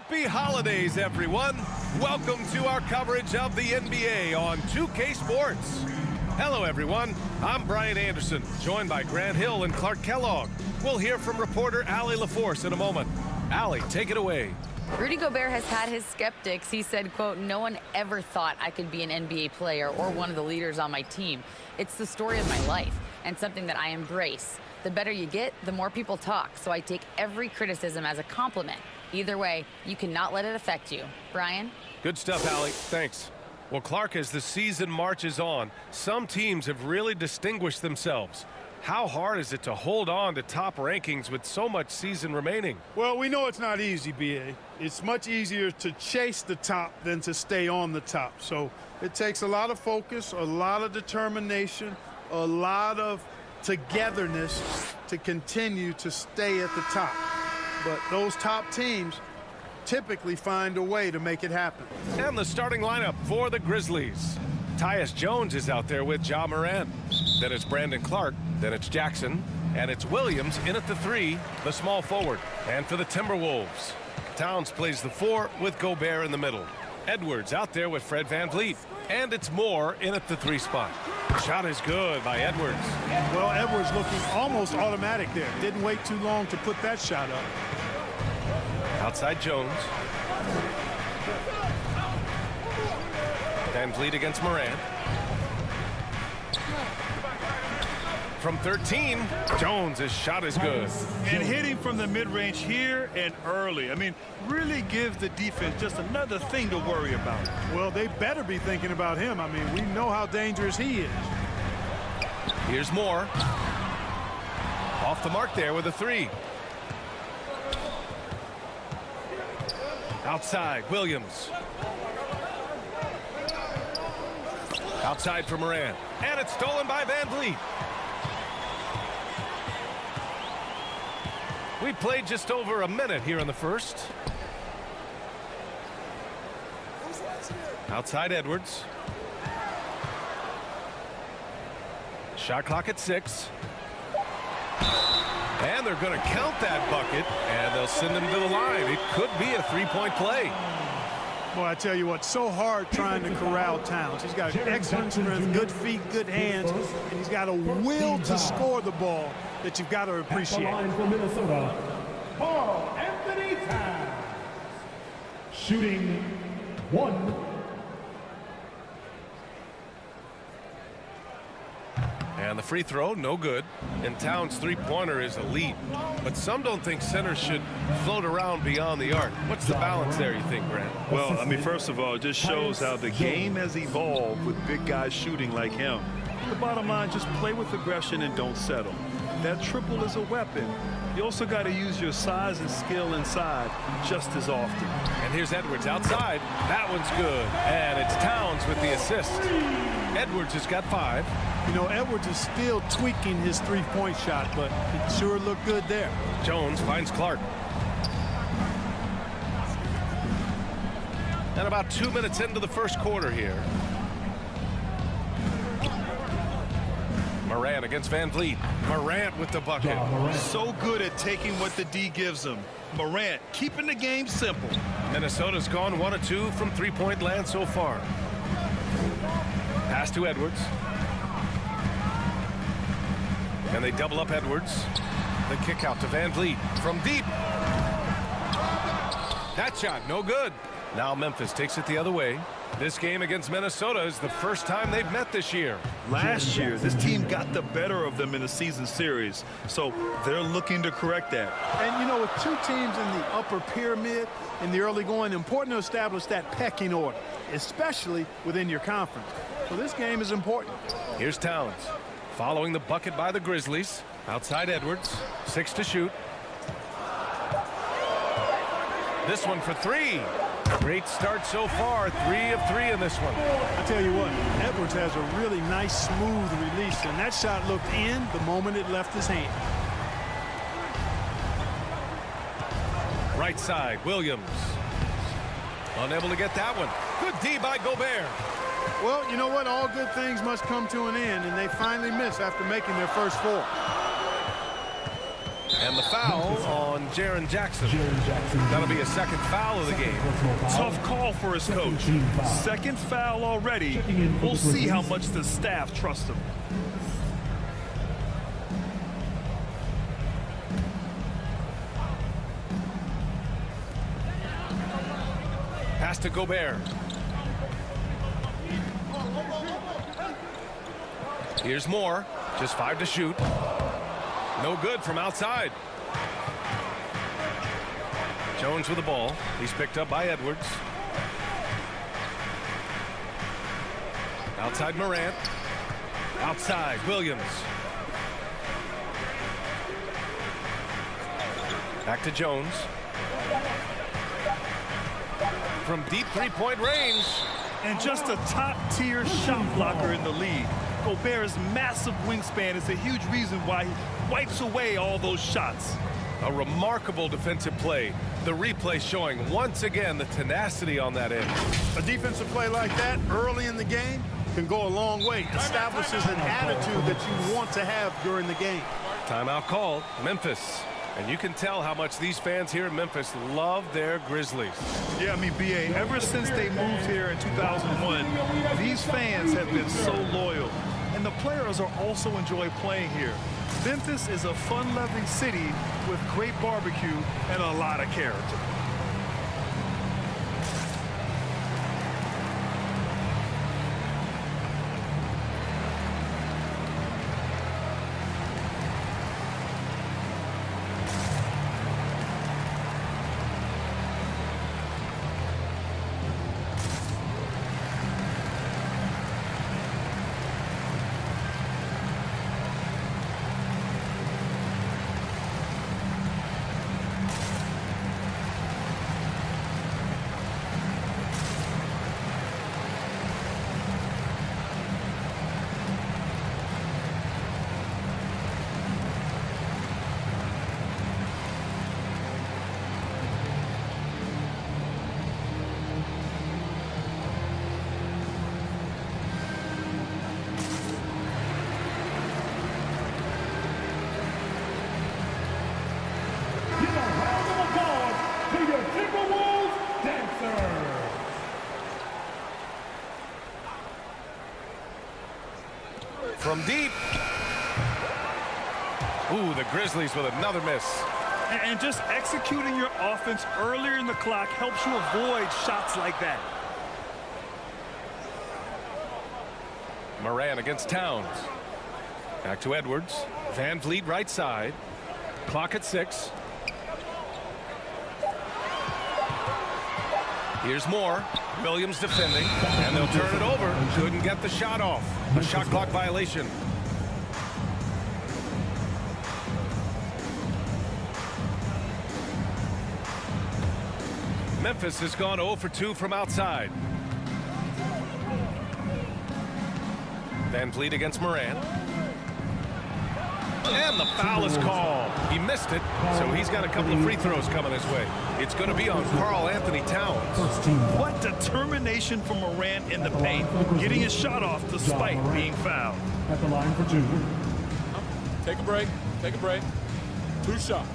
Happy holidays, everyone. Welcome to our coverage of the NBA on 2K Sports. Hello, everyone. I'm Brian Anderson, joined by Grant Hill and Clark Kellogg. We'll hear from reporter Allie LaForce in a moment. Allie, take it away. Rudy Gobert has had his skeptics. He said, quote, "No one ever thought I could be an NBA player or one of the leaders on my team. It's the story of my life and something that I embrace. The better you get, the more people talk, so I take every criticism as a compliment. Either way, you cannot let it affect you." Brian? Good stuff, Allie. Thanks. Well, Clark, as the season marches on, some teams have really distinguished themselves. How hard is it to hold on to top rankings with so much season remaining? Well, we know it's not easy, B.A. It's much easier to chase the top than to stay on the top. So it takes a lot of focus, a lot of determination, a lot of togetherness to continue to stay at the top. But those top teams typically find a way to make it happen. And the starting lineup for the Grizzlies. Tyus Jones is out there with Ja Morant. Then it's Brandon Clark. Then it's Jackson. And it's Williams in at the 3, the small forward. And for the Timberwolves, Towns plays the 4 with Gobert in the middle. Edwards out there with Fred VanVleet. And it's Moore in at the 3 spot. Shot is good by Edwards. Well, Edwards looking almost automatic there. Didn't wait too long to put that shot up. Outside Jones. VanVleet against Morant. From 13, Jones' shot is good. And hitting from the mid-range here and early. I mean, really gives the defense just another thing to worry about. Well, they better be thinking about him. I mean, we know how dangerous he is. Here's Moore. Off the mark there with a 3. Outside, Williams. Outside for Morant. And it's stolen by VanVleet. We played just over a minute here in the first. Outside Edwards. Shot clock at 6. And they're going to count that bucket, and they'll send him to the line. It could be a 3-point play. Boy, I tell you what, so hard trying to corral Towns. He's got excellent strength, good feet, good hands, and he's got a will to score the ball that you've got to appreciate. From Minnesota, karl-anthony Towns, shooting 1. And the free throw, no good. And Towns' three-pointer is elite. But some don't think centers should float around beyond the arc. What's the balance there, you think, Grant? Well, I mean, first of all, it just shows how the game has evolved with big guys shooting like him. The bottom line, just play with aggression and don't settle. That triple is a weapon. You also got to use your size and skill inside just as often. And here's Edwards outside. That one's good. And it's Towns with the assist. Edwards has got 5. You know, Edwards is still tweaking his three-point shot, but it sure looked good there. Jones finds Clark. And about 2 minutes into the first quarter here. Morant against VanVleet. Morant with the bucket. So good at taking what the D gives him. Morant keeping the game simple. Minnesota's gone 1 of 2 from three-point land so far. Pass to Edwards. And they double up Edwards. The kick out to VanVleet from deep. That shot, no good. Now Memphis takes it the other way. This game against Minnesota is the first time they've met this year. Last year, this team got the better of them in the season series, so they're looking to correct that. And, you know, with two teams in the upper pyramid in the early going, important to establish that pecking order, especially within your conference. So this game is important. Here's Towns. Following the bucket by the Grizzlies. Outside Edwards. 6 to shoot. This one for 3. Great start so far. 3 of 3 in this one. I tell you what, Edwards has a really nice, smooth release, and that shot looked in the moment it left his hand. Right side, Williams. Unable to get that one. Good D by Gobert. Well, you know what? All good things must come to an end, and they finally miss after making their first 4. And the foul on Jaren Jackson. That'll be a second foul of the game. Tough call for his coach. Second foul already. We'll see how much the staff trusts him. Pass to Gobert. Here's Moore. Just 5 to shoot. No good from outside. Jones with the ball. He's picked up by Edwards. Outside Morant. Outside Williams. Back to Jones. From deep three-point range. And just a top-tier shot blocker in the league. Gobert's massive wingspan is a huge reason why he wipes away all those shots. A remarkable defensive play. The replay showing once again the tenacity on that end. A defensive play like that early in the game can go a long way. Establishes an attitude that you want to have during the game. Timeout called. Memphis. And you can tell how much these fans here in Memphis love their Grizzlies. Yeah, I mean, B.A., ever since they moved here in 2001, these fans have been so loyal. And the players are also enjoy playing here. Memphis is a fun-loving city with great barbecue and a lot of character. Give a round of applause to your Timberwolves dancers. From deep. Ooh, the Grizzlies with another miss. And just executing your offense earlier in the clock helps you avoid shots like that. Moran against Towns. Back to Edwards. Van Vliet right side. Clock at 6. Here's Moore. Williams defending. And they'll turn it over. Couldn't get the shot off. A shot clock violation. Memphis has gone 0 for 2 from outside. Van Vliet against Moran. And the foul is called. He missed it, so he's got a couple of free throws coming his way. It's going to be on Karl-Anthony Towns. What determination from Morant in the paint, getting his shot off despite being fouled. At the line for 2. Take a break. Take a break. 2 shots.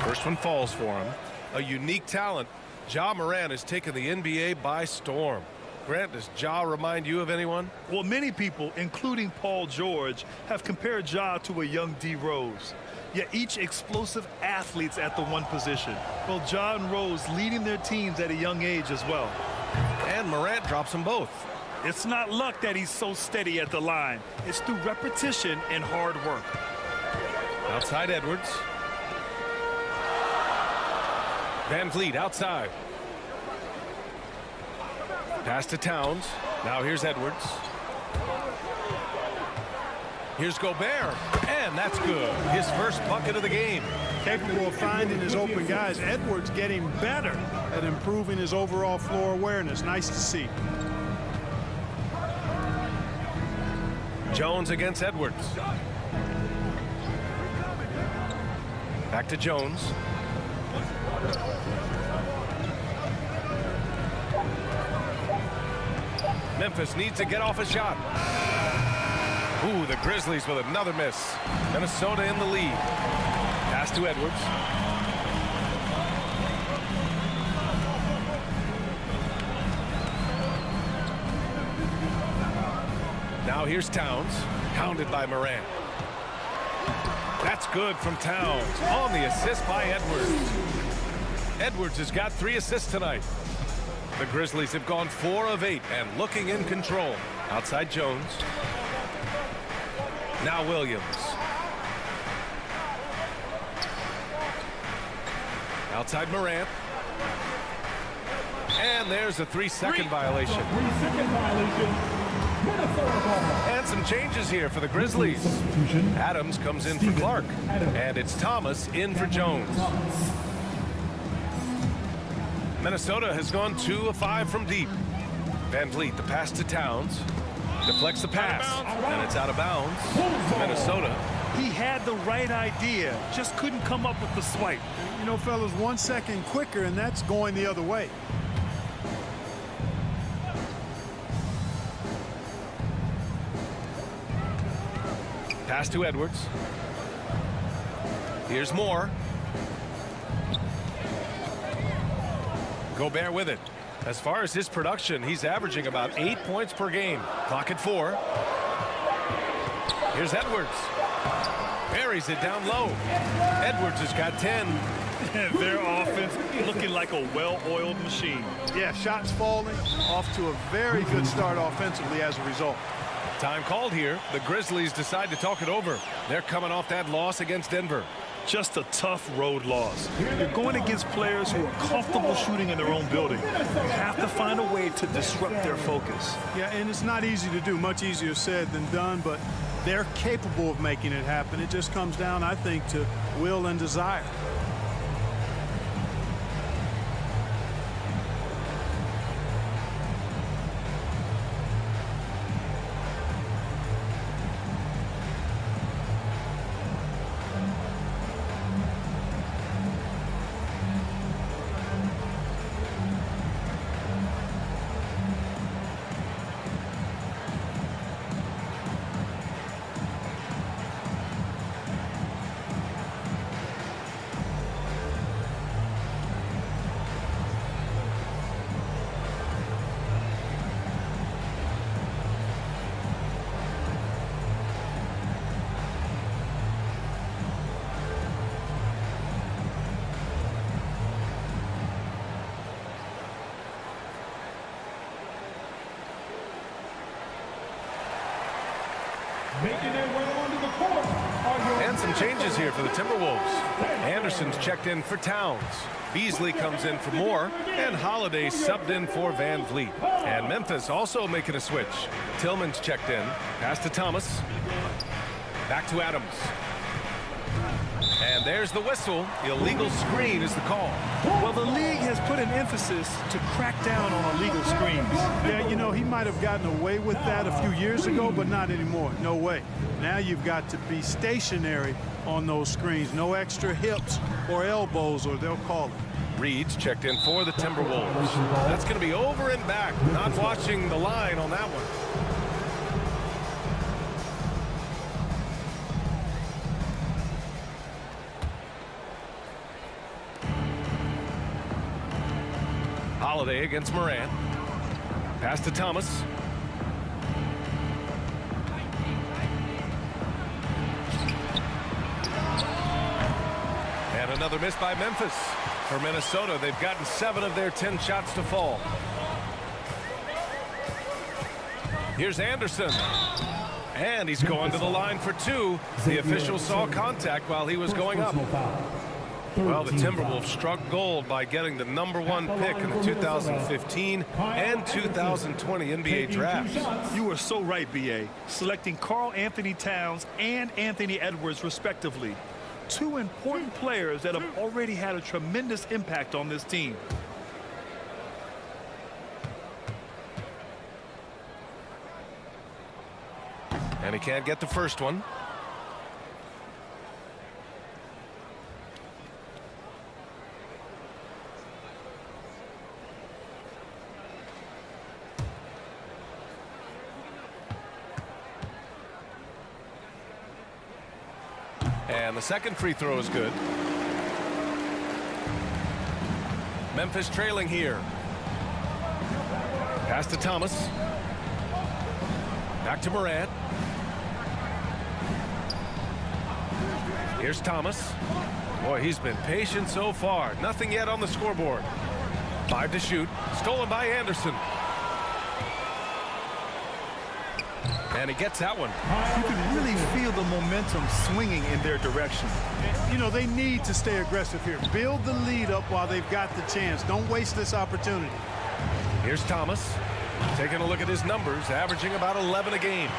First one falls for him. A unique talent. Ja Morant has taken the NBA by storm. Grant, does Ja remind you of anyone? Well, many people, including Paul George, have compared Ja to a young D. Rose. Yet each explosive athletes at the one position. Well, Ja and Rose leading their teams at a young age as well. And Morant drops them both. It's not luck that he's so steady at the line. It's through repetition and hard work. Outside Edwards. Van Vliet outside. Pass to Towns. Now here's Edwards. Here's Gobert. And that's good. His first bucket of the game. Capable of finding his open guys. Edwards getting better at improving his overall floor awareness. Nice to see. Jones against Edwards. Back to Jones. Memphis needs to get off a shot. Ooh, the Grizzlies with another miss. Minnesota in the lead. Pass to Edwards. Now here's Towns, pounded by Morant. That's good from Towns. On the assist by Edwards. Edwards has got 3 assists tonight. The Grizzlies have gone 4 of 8 and looking in control. Outside Jones. Now Williams. Outside Morant. And there's a 3-second violation. 3-second violation. Minnesota ball. And some changes here for the Grizzlies. Adams comes in for Clark. And it's Thomas in for Jones. Minnesota has gone 2 of 5 from deep. Van Vliet, the pass to Towns. Deflects the pass. And it's out of bounds. Minnesota. He had the right idea, just couldn't come up with the swipe. You know, fellas, 1 second quicker, and that's going the other way. Pass to Edwards. Here's Moore. Gobert with it. As far as his production, he's averaging about 8 points per game. Clock at 4. Here's Edwards. Buries it down low. Edwards has got 10. Their offense looking like a well-oiled machine. Yeah, shots falling, off to a very good start offensively as a result. Time called here. The Grizzlies decide to talk it over. They're coming off that loss against Denver. Just a tough road loss. You're going against players who are comfortable shooting in their own building. You have to find a way to disrupt their focus. Yeah, and it's not easy to do. Much easier said than done, but they're capable of making it happen. It just comes down, I think, to will and desire. Making their way onto the court are your And some changes here for the Timberwolves. Anderson's checked in for Towns. Beasley comes in for Moore. And Holiday subbed in for Van Vliet. And Memphis also making a switch. Tillman's checked in. Pass to Thomas. Back to Adams. And there's the whistle. Illegal screen is the call. Well, the league has put an emphasis to crack down on illegal screens. Yeah, you know, he might have gotten away with that a few years ago, but not anymore. No way. Now you've got to be stationary on those screens. No extra hips or elbows, or they'll call it. Reed's checked in for the Timberwolves. That's going to be over and back. Not watching the line on that one. Holiday against Morant. Pass to Thomas. And another miss by Memphis. For Minnesota, they've gotten 7 of their 10 shots to fall. Here's Anderson. And he's going to the line for 2. The official saw contact while he was going up. Well, the Timberwolves struck gold by getting the #1 pick in the 2015 and 2020 NBA drafts. You were so right, B.A. Selecting Karl-Anthony Towns and Anthony Edwards, respectively. 2 important players that have already had a tremendous impact on this team. And he can't get the first one. And the second free throw is good. Memphis trailing here. Pass to Thomas. Back to Morant. Here's Thomas. Boy, he's been patient so far. Nothing yet on the scoreboard. 5 to shoot. Stolen by Anderson. And he gets that one. You can really feel the momentum swinging in their direction. You know, they need to stay aggressive here. Build the lead up while they've got the chance. Don't waste this opportunity. Here's Thomas. Taking a look at his numbers, averaging about 11 a game.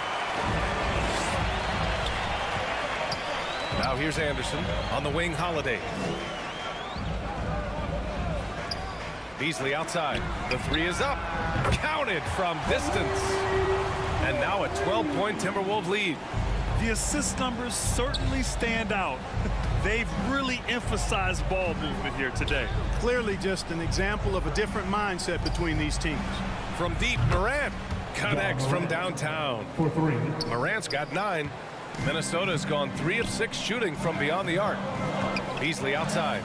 Now here's Anderson on the wing. Holiday. Beasley outside. The three is up. Counted from distance. And now a 12-point Timberwolves lead. The assist numbers certainly stand out. They've really emphasized ball movement here today. Clearly just an example of a different mindset between these teams. From deep, Morant connects from downtown. For 3. Morant's got 9. Minnesota's gone 3 of 6 shooting from beyond the arc. Beasley outside.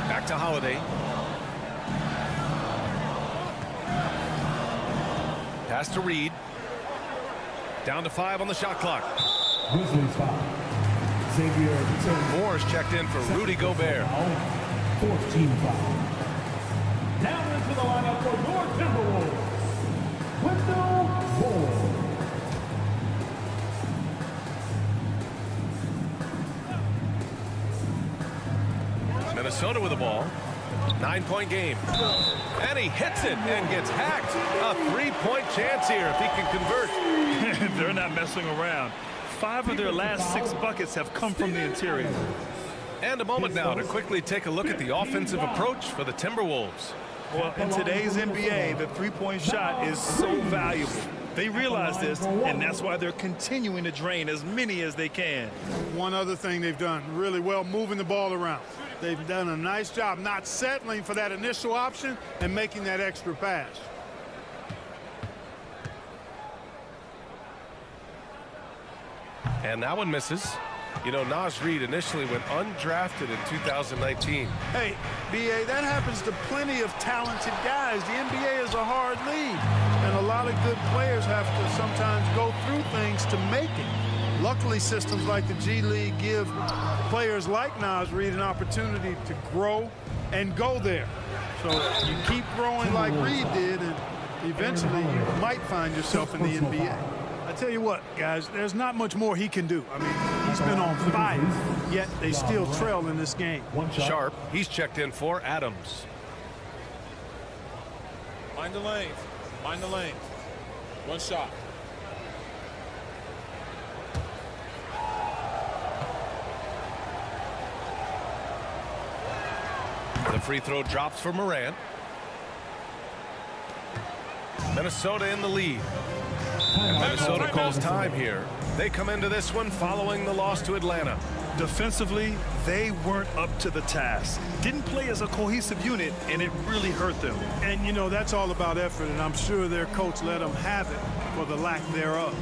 Back to Holiday. Pass to Reed. Down to 5 on the shot clock. Grizzlies foul. Xavier Moore's checked in for Rudy Gobert. 14 foul. Now into the lineup for your Timberwolves. Wendell Moore. Minnesota with the ball. 9-point game. And he hits it and gets hacked. A 3-point chance here if he can convert. They're not messing around. 5 of their last 6 buckets have come from the interior. And a moment now to quickly take a look at the offensive approach for the Timberwolves. Well, in today's NBA, the three-point shot is so valuable. They realize this, and that's why they're continuing to drain as many as they can. One other thing they've done really well, moving the ball around. They've done a nice job not settling for that initial option and making that extra pass. And that one misses. You know, Naz Reid initially went undrafted in 2019. Hey, B.A., that happens to plenty of talented guys. The NBA is a hard league, and a lot of good players have to sometimes go through things to make it. Luckily, systems like the G League give players like Naz Reid an opportunity to grow and go there. So you keep growing like Reid did, and eventually you might find yourself in the NBA. I tell you what, guys, there's not much more he can do. I mean, he's been on fire, yet they still trail in this game. Sharp, he's checked in for Adams. Mind the lanes. Mind the lanes. One shot. The free throw drops for Morant. Minnesota in the lead. And Minnesota calls time here. They come into this one following the loss to Atlanta. Defensively, they weren't up to the task. Didn't play as a cohesive unit, and it really hurt them. And, you know, that's all about effort, and I'm sure their coach let them have it for the lack thereof.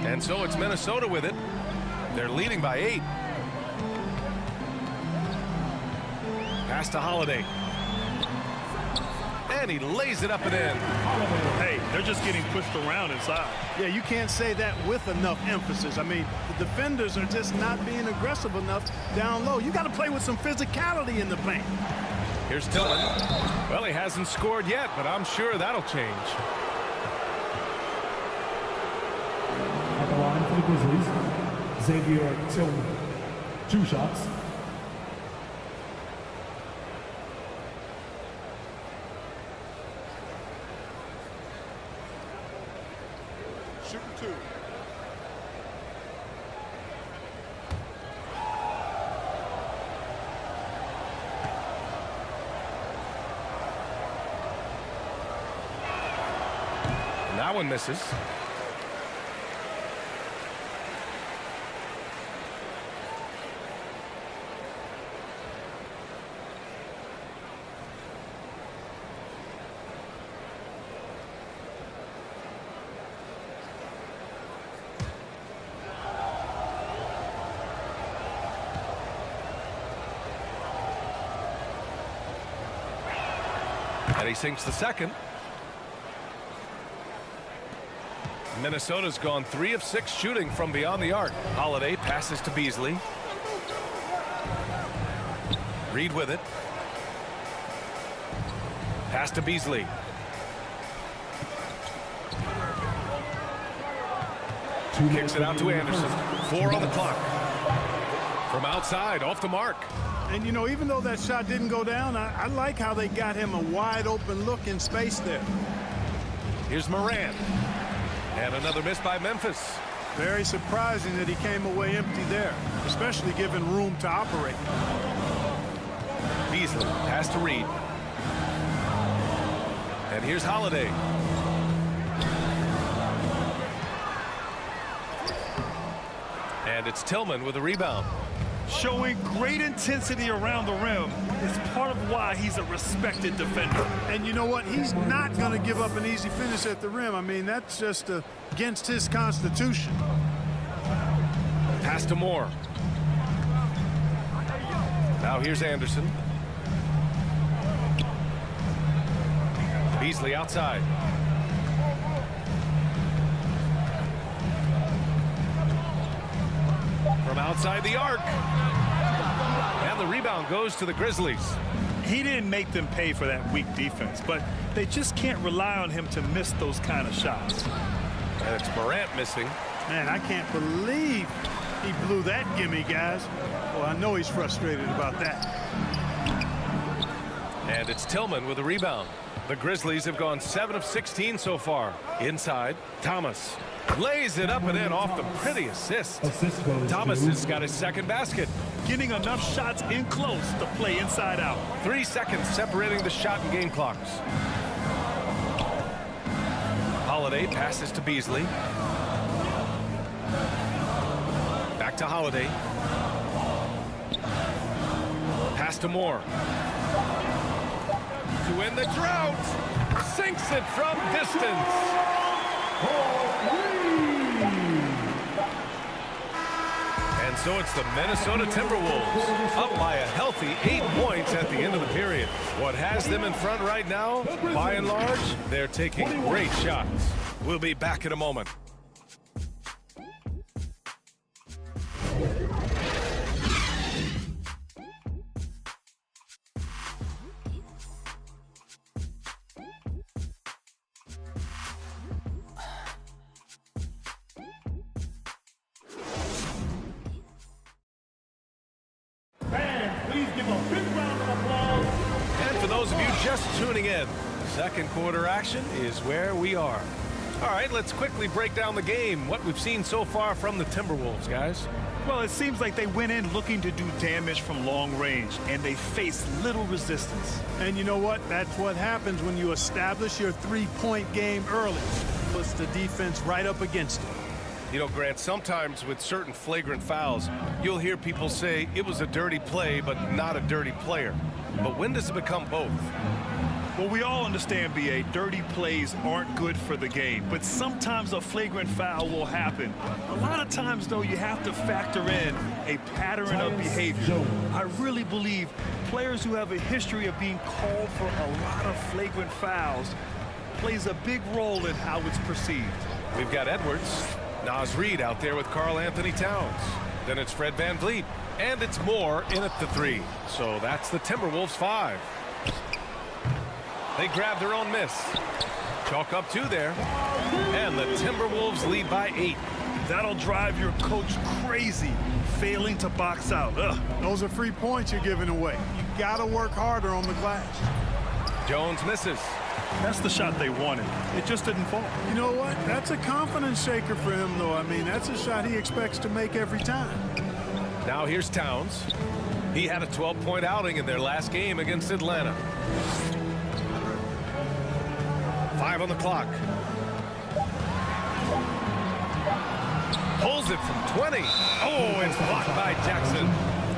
And so it's Minnesota with it. They're leading by 8. Pass to Holiday. And he lays it up and in. Hey, they're just getting pushed around inside. Yeah, you can't say that with enough emphasis. I mean, the defenders are just not being aggressive enough down low. You got to play with some physicality in the paint. Here's Tillman. Well, he hasn't scored yet, but I'm sure that'll change. At the line for the Grizzlies, Xavier Tillman. 2 shots. Shooting 2. And that one misses. And he sinks the second. Minnesota's gone 3 of 6 shooting from beyond the arc. Holiday passes to Beasley. Reed with it. Pass to Beasley. Kicks it out to Anderson. 4 on the clock. From outside, off the mark. And, you know, even though that shot didn't go down, I like how they got him a wide open look in space there. Here's Morant. And another miss by Memphis. Very surprising that he came away empty there, especially given room to operate. Beasley, pass to Reed. And here's Holiday. And it's Tillman with a rebound. Showing great intensity around the rim is part of why he's a respected defender. And you know what? He's not going to give up an easy finish at the rim. I mean, that's just against his constitution. Pass to Moore. Now here's Anderson. Beasley outside. From outside the arc. And the rebound goes to the Grizzlies. He didn't make them pay for that weak defense, but they just can't rely on him to miss those kind of shots. And it's Morant missing. Man, I can't believe he blew that gimme, guys. Well, I know he's frustrated about that. And it's Tillman with a rebound. The Grizzlies have gone 7 of 16 so far. Inside, Thomas lays it up and in off the pretty assist. Thomas has got his second basket. Getting enough shots in close to play inside out. 3 seconds separating the shot and game clocks. Holiday passes to Beasley. Back to Holiday. Pass to Moore. To win the drought. Sinks it from distance. And so it's the Minnesota Timberwolves up by a healthy 8 points at the end of the period. What has them in front right now, by and large, they're taking great shots. We'll be back in a moment. Just tuning in, second quarter action is where we are. All right, let's quickly break down the game, what we've seen so far from the Timberwolves, guys. Well, it seems like they went in looking to do damage from long range, and they faced little resistance. And you know what? That's what happens when you establish your three-point game early. Puts the defense right up against it. You know, Grant, sometimes with certain flagrant fouls, you'll hear people say it was a dirty play, but not a dirty player. But when does it become both? Well, we all understand, B.A., dirty plays aren't good for the game, but sometimes a flagrant foul will happen. A lot of times, though, you have to factor in a pattern of behavior. I really believe players who have a history of being called for a lot of flagrant fouls plays a big role in how it's perceived. We've got Edwards, Naz Reid out there with Karl-Anthony Towns. Then it's Fred VanVleet, and it's Moore in at the 3. So that's the Timberwolves 5. They grab their own miss. Chalk up 2 there. And the Timberwolves lead by 8. That'll drive your coach crazy, failing to box out. Ugh. Those are free points you're giving away. You got to work harder on the glass. Jones misses. That's the shot they wanted. It just didn't fall. You know what? That's a confidence shaker for him, though. I mean, that's a shot he expects to make every time. Now here's Towns. He had a 12-point outing in their last game against Atlanta. 5 on the clock. Pulls it from 20. Oh, it's blocked by Jackson.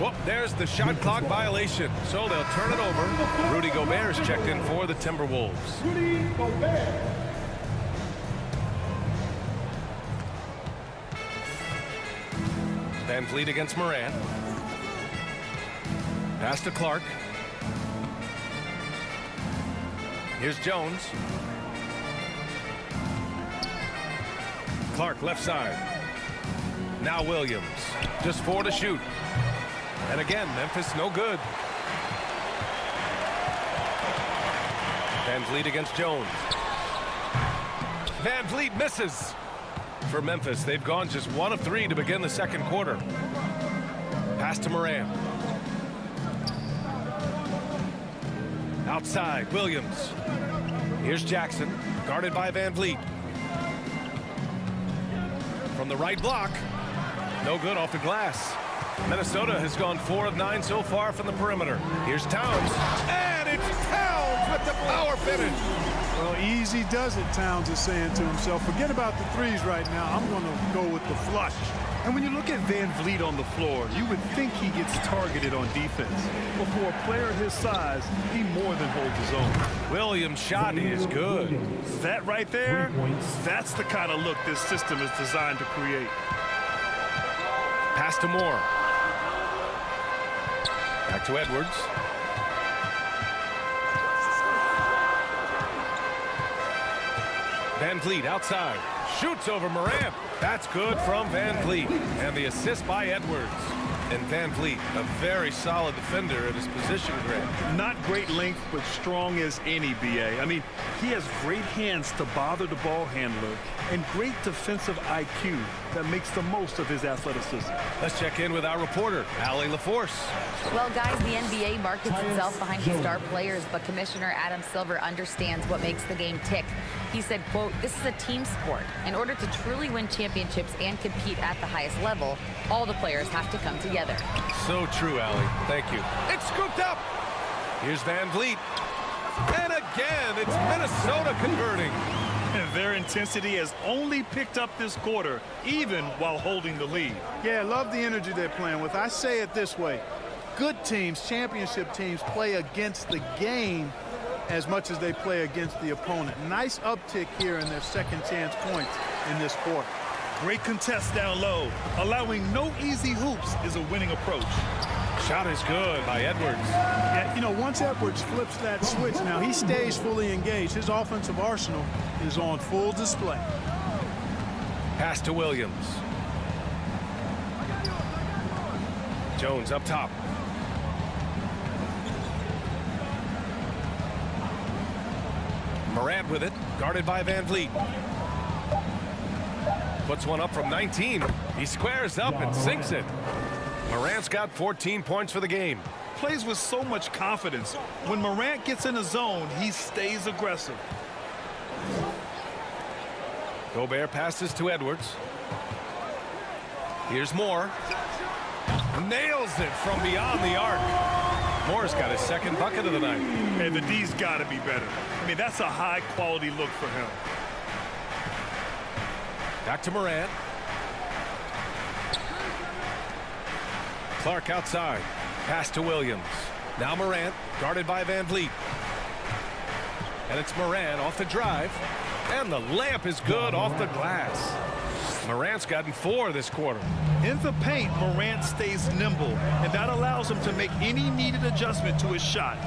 Well, there's the shot clock violation. So they'll turn it over. Rudy Gobert is checked in for the Timberwolves. Rudy Gobert. VanVleet against Morant. Pass to Clark. Here's Jones. Clark left side. Now Williams. Just 4 to shoot. And again, Memphis no good. VanVleet against Jones. VanVleet misses. For Memphis, they've gone just 1 of 3 to begin the second quarter. Pass to Morant. Outside, Williams. Here's Jackson, guarded by VanVleet. From the right block. No good off the glass. Minnesota has gone 4 of 9 so far from the perimeter. Here's Towns. And it's Towns with the power finish. Well, easy does it, Towns is saying to himself. Forget about the threes right now. I'm going to go with the flush. And when you look at VanVleet on the floor, you would think he gets targeted on defense. But for a player his size, he more than holds his own. Williams' shot is good. That right there, that's the kind of look this system is designed to create. Pass to Moore. Back to Edwards. VanVleet outside. Shoots over Morant. That's good from VanVleet. And the assist by Edwards. And VanVleet, a very solid defender at his position, Grant. Not great length, but strong as any, B.A. I mean, he has great hands to bother the ball handler and great defensive IQ that makes the most of his athleticism. Let's check in with our reporter, Allie LaForce. Well, guys, the NBA markets itself behind its star players, but Commissioner Adam Silver understands what makes the game tick. He said, quote, "This is a team sport. In order to truly win championships and compete at the highest level, all the players have to come together." So true, Allie. Thank you. It's scooped up. Here's VanVleet. And again, it's Minnesota converting. And their intensity has only picked up this quarter, even while holding the lead. Yeah, I love the energy they're playing with. I say it this way. Good teams, championship teams, play against the game as much as they play against the opponent. Nice uptick here in their second chance points in this quarter. Great contest down low. Allowing no easy hoops is a winning approach. Shot is good by Edwards. Yeah, you know, once Edwards flips that switch, now he stays fully engaged. His offensive arsenal is on full display. Pass to Williams. Jones up top. Morant with it, guarded by VanVleet. Puts one up from 19. He squares up and sinks it. Morant's got 14 points for the game. Plays with so much confidence. When Morant gets in a zone, he stays aggressive. Gobert passes to Edwards. Here's Moore. Nails it from beyond the arc. Moore's got his second bucket of the night. And the D's got to be better. I mean, that's a high-quality look for him. Back to Morant. Clark outside. Pass to Williams. Now Morant, guarded by VanVleet. And it's Moran off the drive. And the layup is good off the glass. Morant's gotten 4 this quarter. In the paint, Morant stays nimble, and that allows him to make any needed adjustment to his shot.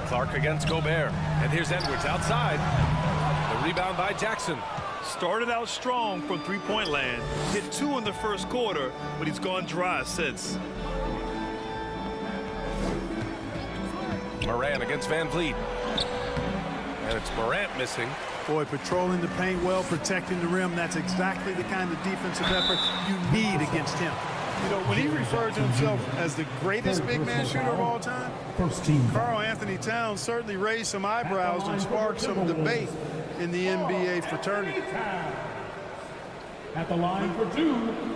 Clark against Gobert. And here's Edwards outside. The rebound by Jackson. Started out strong from three-point land. Hit 2 in the first quarter, but he's gone dry since. Moran against Van Vliet. And it's Morant missing. Boy, patrolling the paint well, protecting the rim. That's exactly the kind of defensive effort you need against him. You know, when he referred to himself as the greatest big man shooter of all time, Karl-Anthony Towns certainly raised some eyebrows and sparked some debate in the NBA fraternity. At the line for 2.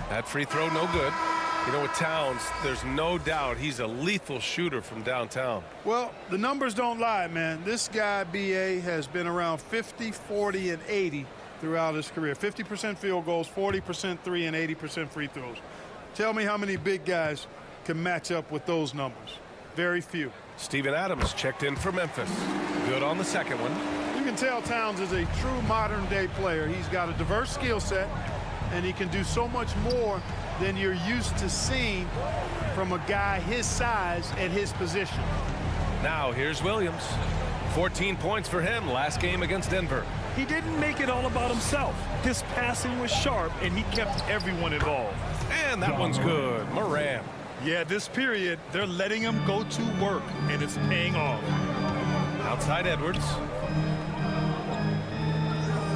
That free throw, no good. You know, with Towns, there's no doubt he's a lethal shooter from downtown. Well, the numbers don't lie, man. This guy, B.A., has been around 50, 40, and 80 throughout his career. 50% field goals, 40% three, and 80% free throws. Tell me how many big guys can match up with those numbers. Very few. Steven Adams checked in for Memphis. Good on the second one. You can tell Towns is a true modern-day player. He's got a diverse skill set, and he can do so much more than you're used to seeing from a guy his size at his position. Now here's Williams. 14 points for him last game against Denver. He didn't make it all about himself. His passing was sharp, and he kept everyone involved. And that one's good. Moran. Yeah, this period, they're letting him go to work, and it's paying off. Outside Edwards.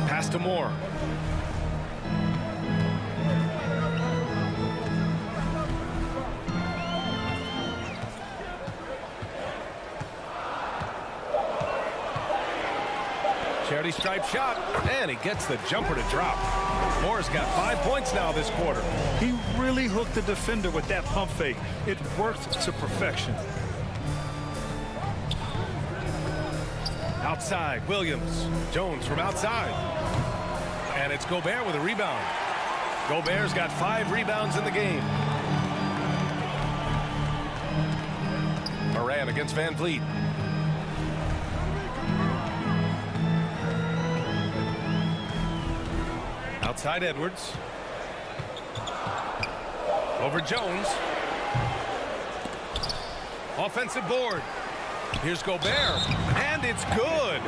Pass to Moore. Charity stripe shot, and he gets the jumper to drop. Moore's got 5 points now this quarter. He really hooked the defender with that pump fake. It worked to perfection. Outside, Williams. Jones from outside. And it's Gobert with a rebound. Gobert's got 5 rebounds in the game. Moran against Van Vliet. Outside Edwards. Over Jones. Offensive board. Here's Gobert. And it's good.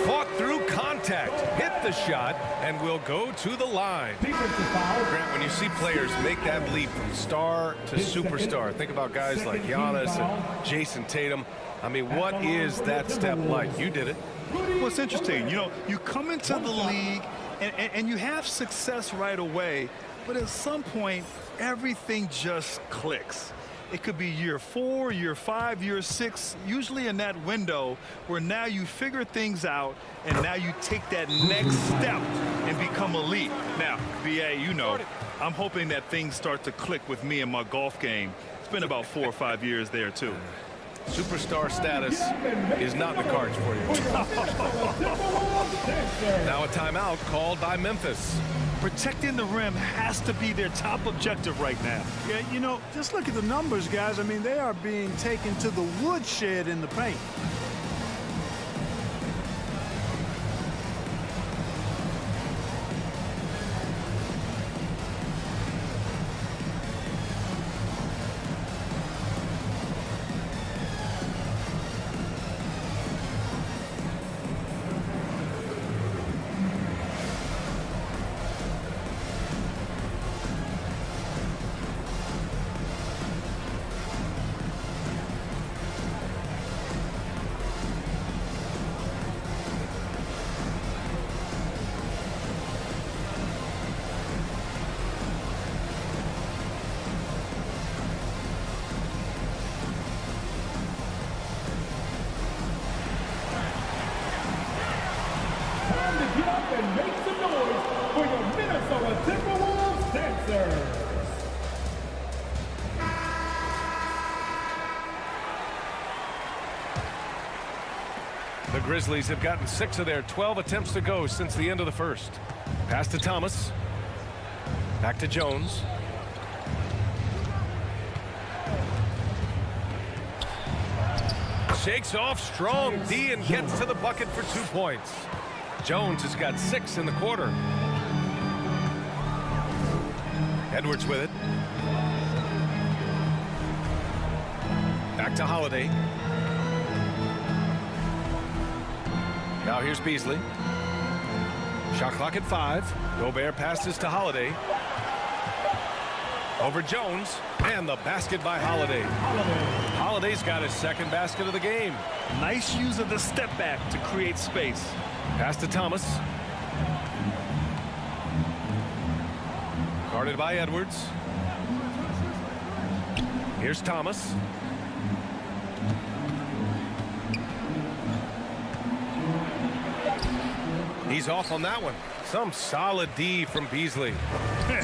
Fought through contact. Hit the shot and will go to the line. Grant, when you see players make that leap from star to superstar, think about guys like Giannis and Jason Tatum. I mean, what is that step like? You did it. Well, it's interesting. You know, you come into the league and you have success right away, but at some point, everything just clicks. It could be year 4, year 5, year 6, usually in that window where now you figure things out and now you take that next step and become elite. Now, B.A., you know, I'm hoping that things start to click with me in my golf game. It's been about 4 or 5 years there, too. Superstar status is not in the cards for you. Now a timeout called by Memphis. Protecting the rim has to be their top objective right now. Yeah, you know, just look at the numbers, guys. I mean, they are being taken to the woodshed in the paint. Get up and make some noise for your Minnesota Timberwolves dancers. The Grizzlies have gotten 6 of their 12 attempts to go since the end of the first. Pass to Thomas. Back to Jones. Shakes off strong D and gets to the bucket for 2 points. Jones has got 6 in the quarter. Edwards with it. Back to Holiday. Now here's Beasley. Shot clock at 5. Gobert passes to Holiday. Over Jones, and the basket by Holiday. Holiday's got his second basket of the game. Nice use of the step back to create space. Pass to Thomas. Guarded by Edwards. Here's Thomas. He's off on that one. Some solid D from Beasley.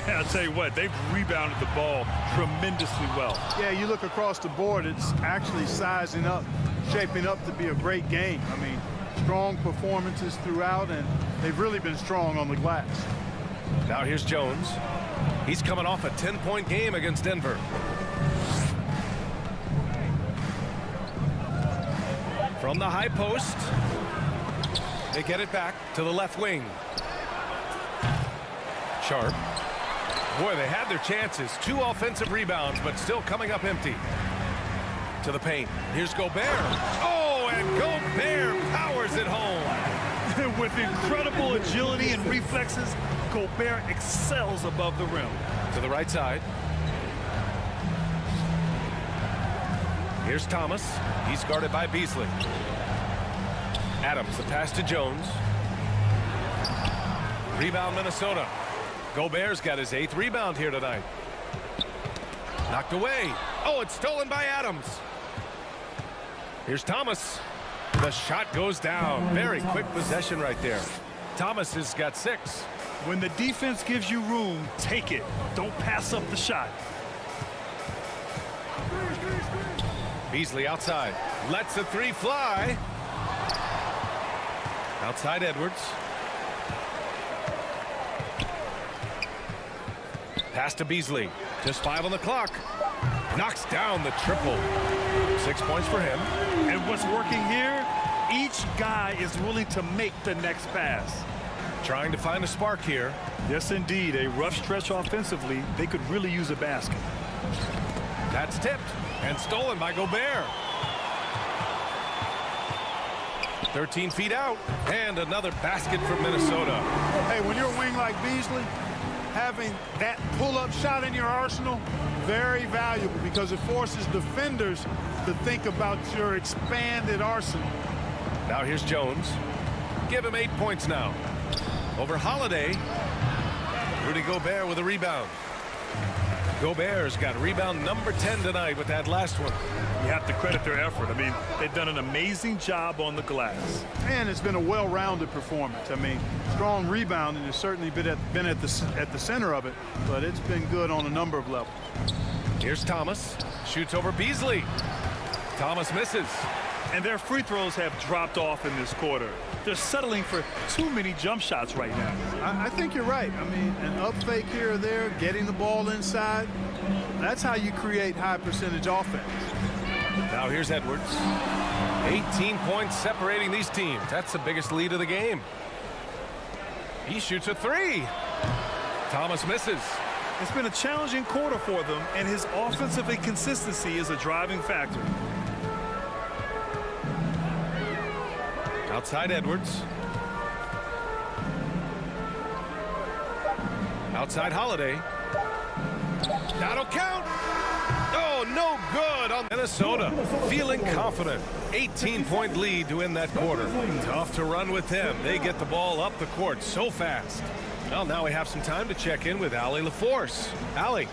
I'll tell you what, they've rebounded the ball tremendously well. Yeah, you look across the board, it's actually sizing up, shaping up to be a great game. I mean, strong performances throughout, and they've really been strong on the glass. Now here's Jones. He's coming off a 10-point game against Denver. From the high post. They get it back to the left wing. Sharp. Boy, they had their chances. 2 offensive rebounds, but still coming up empty. To the paint. Here's Gobert. Oh, and Gobert powers it home. With incredible agility and reflexes, Gobert excels above the rim. To the right side. Here's Thomas. He's guarded by Beasley. Adams, the pass to Jones. Rebound Minnesota. Gobert's got his 8th rebound here tonight. Knocked away. Oh, it's stolen by Adams. Here's Thomas. The shot goes down. Very quick possession right there. Thomas has got 6. When the defense gives you room, take it. Don't pass up the shot. Beasley outside. Lets the 3 fly. Outside Edwards. Pass to Beasley. Just 5 on the clock. Knocks down the triple. 6 points for him. And what's working here? Each guy is willing to make the next pass. Trying to find a spark here. Yes, indeed. A rough stretch offensively. They could really use a basket. That's tipped and stolen by Gobert. 13 feet out, and another basket from Minnesota. Hey, when you're a wing like Beasley, having that pull-up shot in your arsenal, very valuable because it forces defenders to think about your expanded arsenal. Now here's Jones. Give him 8 points now. Over Holiday. Rudy Gobert with a rebound. Gobert's got rebound number 10 tonight with that last one. You have to credit their effort. I mean, they've done an amazing job on the glass. And it's been a well-rounded performance. I mean, strong rebounding has certainly been at the center of it, but it's been good on a number of levels. Here's Thomas. Shoots over Beasley. Thomas misses. And their free throws have dropped off in this quarter. They're settling for too many jump shots right now. I think you're right. I mean, an up fake here or there, getting the ball inside, that's how you create high percentage offense. Now here's Edwards. 18 points separating these teams. That's the biggest lead of the game. He shoots a 3. Thomas misses. It's been a challenging quarter for them, and his offensive inconsistency is a driving factor. Outside Edwards. Outside Holiday. That'll count. Oh, no good on Minnesota. Feeling confident. 18-point lead to win that quarter. Tough to run with them. They get the ball up the court so fast. Well, now we have some time to check in with Allie LaForce. Allie.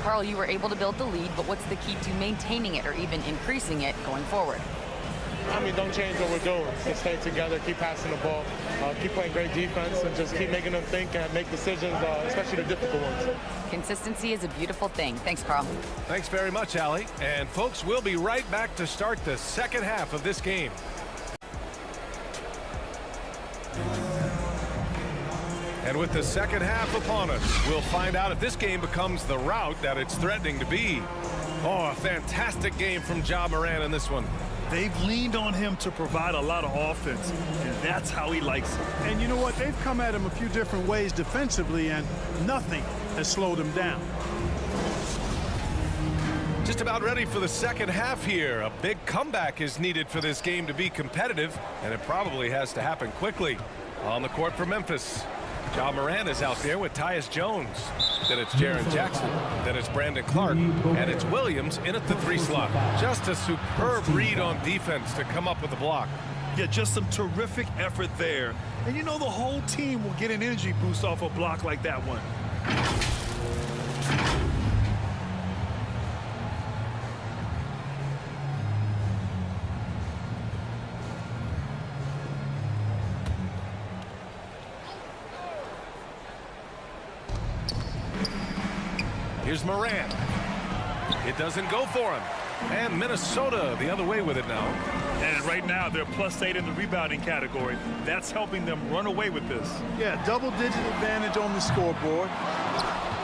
Karl, you were able to build the lead, but what's the key to maintaining it or even increasing it going forward? I mean, don't change what we're doing. Just stay together, keep passing the ball, keep playing great defense, and just keep making them think and make decisions, especially the difficult ones. Consistency is a beautiful thing. Thanks, Karl. Thanks very much, Allie. And folks, we'll be right back to start the second half of this game. And with the second half upon us, we'll find out if this game becomes the rout that it's threatening to be. Oh, a fantastic game from Ja Morant in this one. They've leaned on him to provide a lot of offense, and that's how he likes it. And you know what? They've come at him a few different ways defensively, and nothing has slowed him down. Just about ready for the second half here. A big comeback is needed for this game to be competitive, and it probably has to happen quickly. On the court for Memphis, Ja Morant is out there with Tyus Jones. Then it's Jaren Jackson. Then it's Brandon Clark. And it's Williams in at the 3 slot. Just a superb read on defense to come up with the block. Yeah, just some terrific effort there. And you know the whole team will get an energy boost off a block like that one. Here's Morant. It doesn't go for him. And Minnesota the other way with it now. And right now they're +8 in the rebounding category. That's helping them run away with this. Yeah, double-digit advantage on the scoreboard.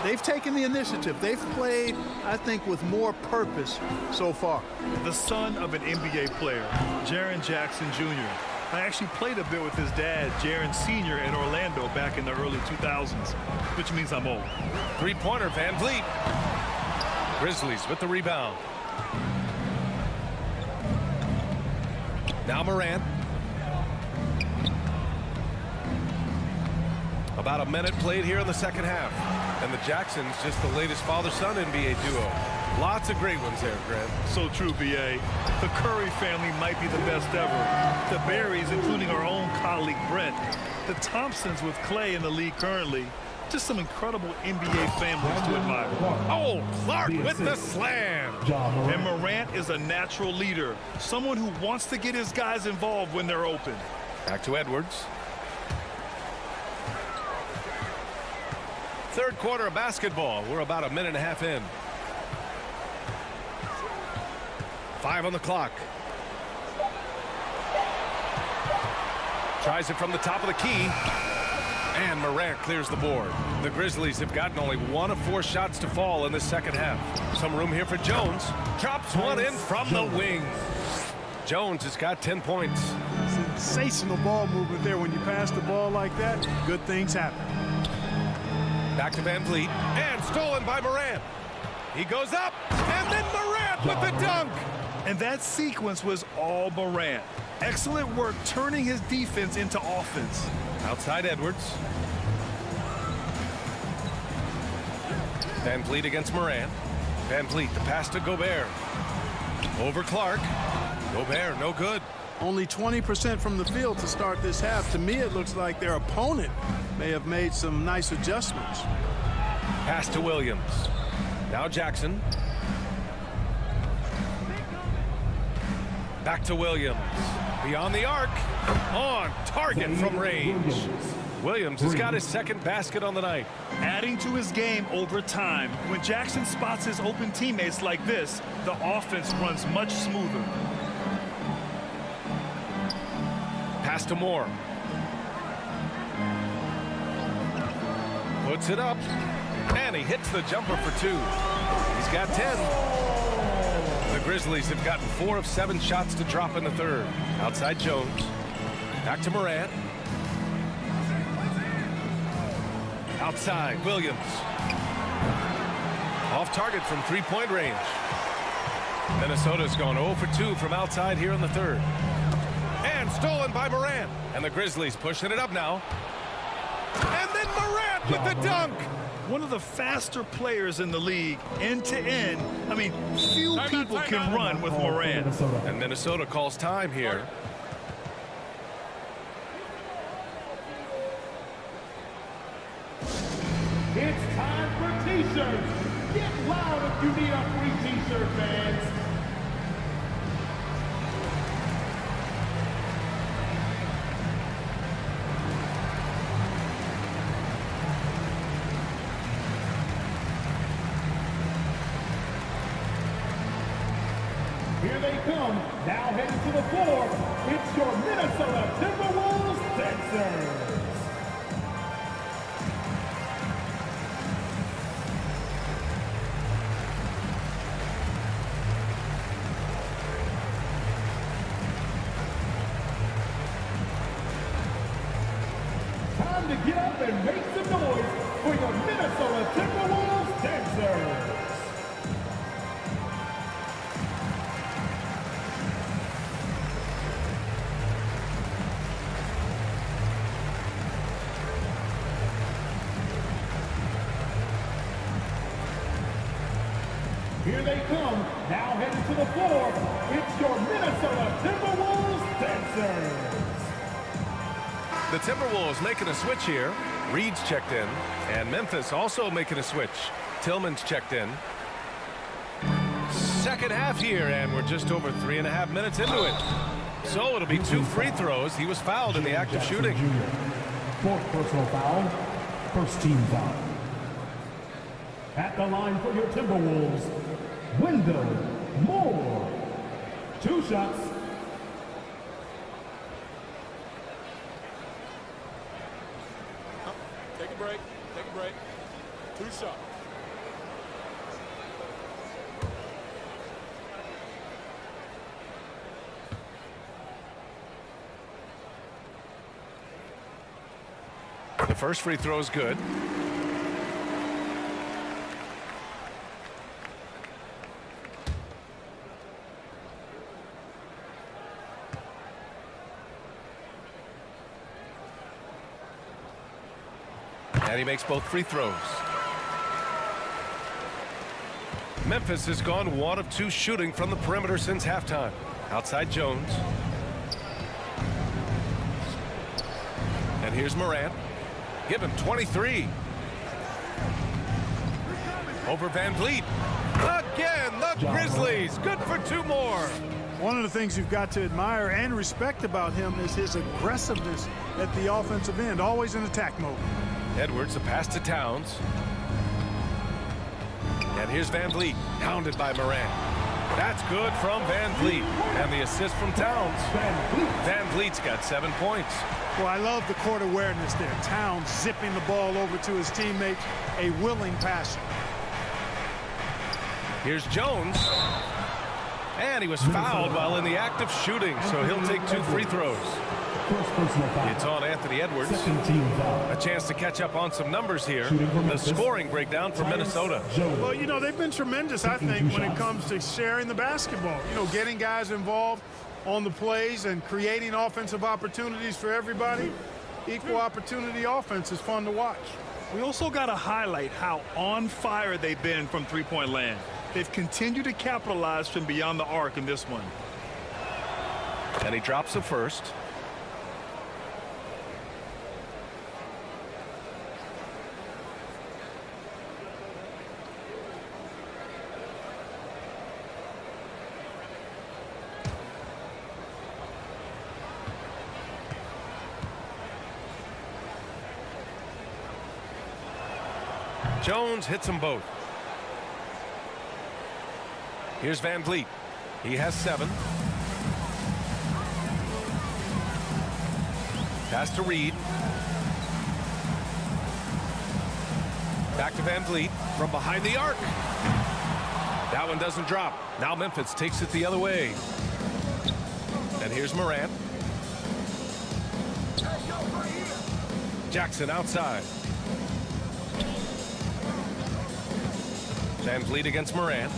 They've taken the initiative. They've played, I think, with more purpose so far. The son of an NBA player, Jaren Jackson Jr. I actually played a bit with his dad, Jaren Sr. in Orlando back in the early 2000s, which means I'm old. Three-pointer, Van Vliet. Grizzlies with the rebound. Now Morant. About a minute played here in the second half. And the Jacksons just the latest father-son NBA duo. Lots of great ones there, Grant. So true, BA. The Curry family might be the best ever. The Berries, including our own colleague Brent. The Thompsons with Clay in the league currently. Just some incredible NBA families to admire. Oh, Clark with the slam. And Morant is a natural leader. Someone who wants to get his guys involved when they're open. Back to Edwards. Third quarter of basketball. We're about a minute and a half in. 5 on the clock. Tries it from the top of the key. And Morant clears the board. The Grizzlies have gotten only 1 of 4 shots to fall in the second half. Some room here for Jones. Drops one in from the wing. Jones has got 10 points. Sensational ball movement there. When you pass the ball like that, good things happen. Back to Van Vliet. And stolen by Morant. He goes up. And then Morant with the dunk. And that sequence was all Morant. Excellent work turning his defense into offense. Outside Edwards. Van Vliet against Morant. Van Vliet, the pass to Gobert. Over Clark. Gobert, no good. Only 20% from the field to start this half. To me, it looks like their opponent may have made some nice adjustments. Pass to Williams. Now Jackson. Back to Williams. Beyond the arc. On target from range. Williams has got his second basket on the night. Adding to his game over time. When Jackson spots his open teammates like this, the offense runs much smoother. Pass to Moore. Puts it up. And he hits the jumper for 2. He's got 10. The Grizzlies have gotten 4 of 7 shots to drop in the third. Outside Jones. Back to Morant. Outside Williams. Off target from 3-point range. Minnesota's gone 0 for 2 from outside here in the third. And stolen by Morant. And the Grizzlies pushing it up now. And then Morant with the dunk. One of the faster players in the league, end to end. I mean, few people can run with Morant. And Minnesota calls time here. It's time for t-shirts. Get loud if you need a free t-shirt, fans. Here they come, now heading to the floor. It's your Minnesota Timberwolves dancers. Timberwolves dancers. Here they come, now headed to the floor. It's your Minnesota Timberwolves dancers. The Timberwolves making a switch here. Reed's checked in, and Memphis also making a switch. Tillman's checked in. Second half here, and we're just over 3.5 minutes into it. So it'll be 2 free throws. He was fouled in the act of shooting. Fourth personal foul, first team foul. At the line for your Timberwolves, Wendell Moore. 2 shots. Take a break. Take a break. 2 shots. The first free throw is good. And he makes both free throws. Memphis has gone 1 of 2 shooting from the perimeter since halftime. Outside Jones. And here's Morant. Give him 23. Over Van Vliet. Again, the Grizzlies. Good for 2 more. One of the things you've got to admire and respect about him is his aggressiveness at the offensive end, always in attack mode. Edwards, the pass to Towns. And here's Van Vliet, hounded by Morant. That's good from Van Vliet. And the assist from Towns. Van Vliet's got 7 points. Well, I love the court awareness there. Towns zipping the ball over to his teammates, a willing passer. Here's Jones. And he was fouled while in the act of shooting, so he'll take 2 free throws. First personal foul. It's on Anthony Edwards. Second team foul. A chance to catch up on some numbers here. The scoring breakdown for Minnesota. Well, you know, they've been tremendous, I think, when it comes to sharing the basketball. You know, getting guys involved on the plays and creating offensive opportunities for everybody. Equal opportunity offense is fun to watch. We also got to highlight how on fire they've been from three-point land. They've continued to capitalize from beyond the arc in this one. And he drops the first. Jones hits them both. Here's Van Vliet. He has 7. Pass to Reed. Back to Van Vliet from behind the arc. That one doesn't drop. Now Memphis takes it the other way. And here's Morant. Jackson outside. Van Vliet against Morant.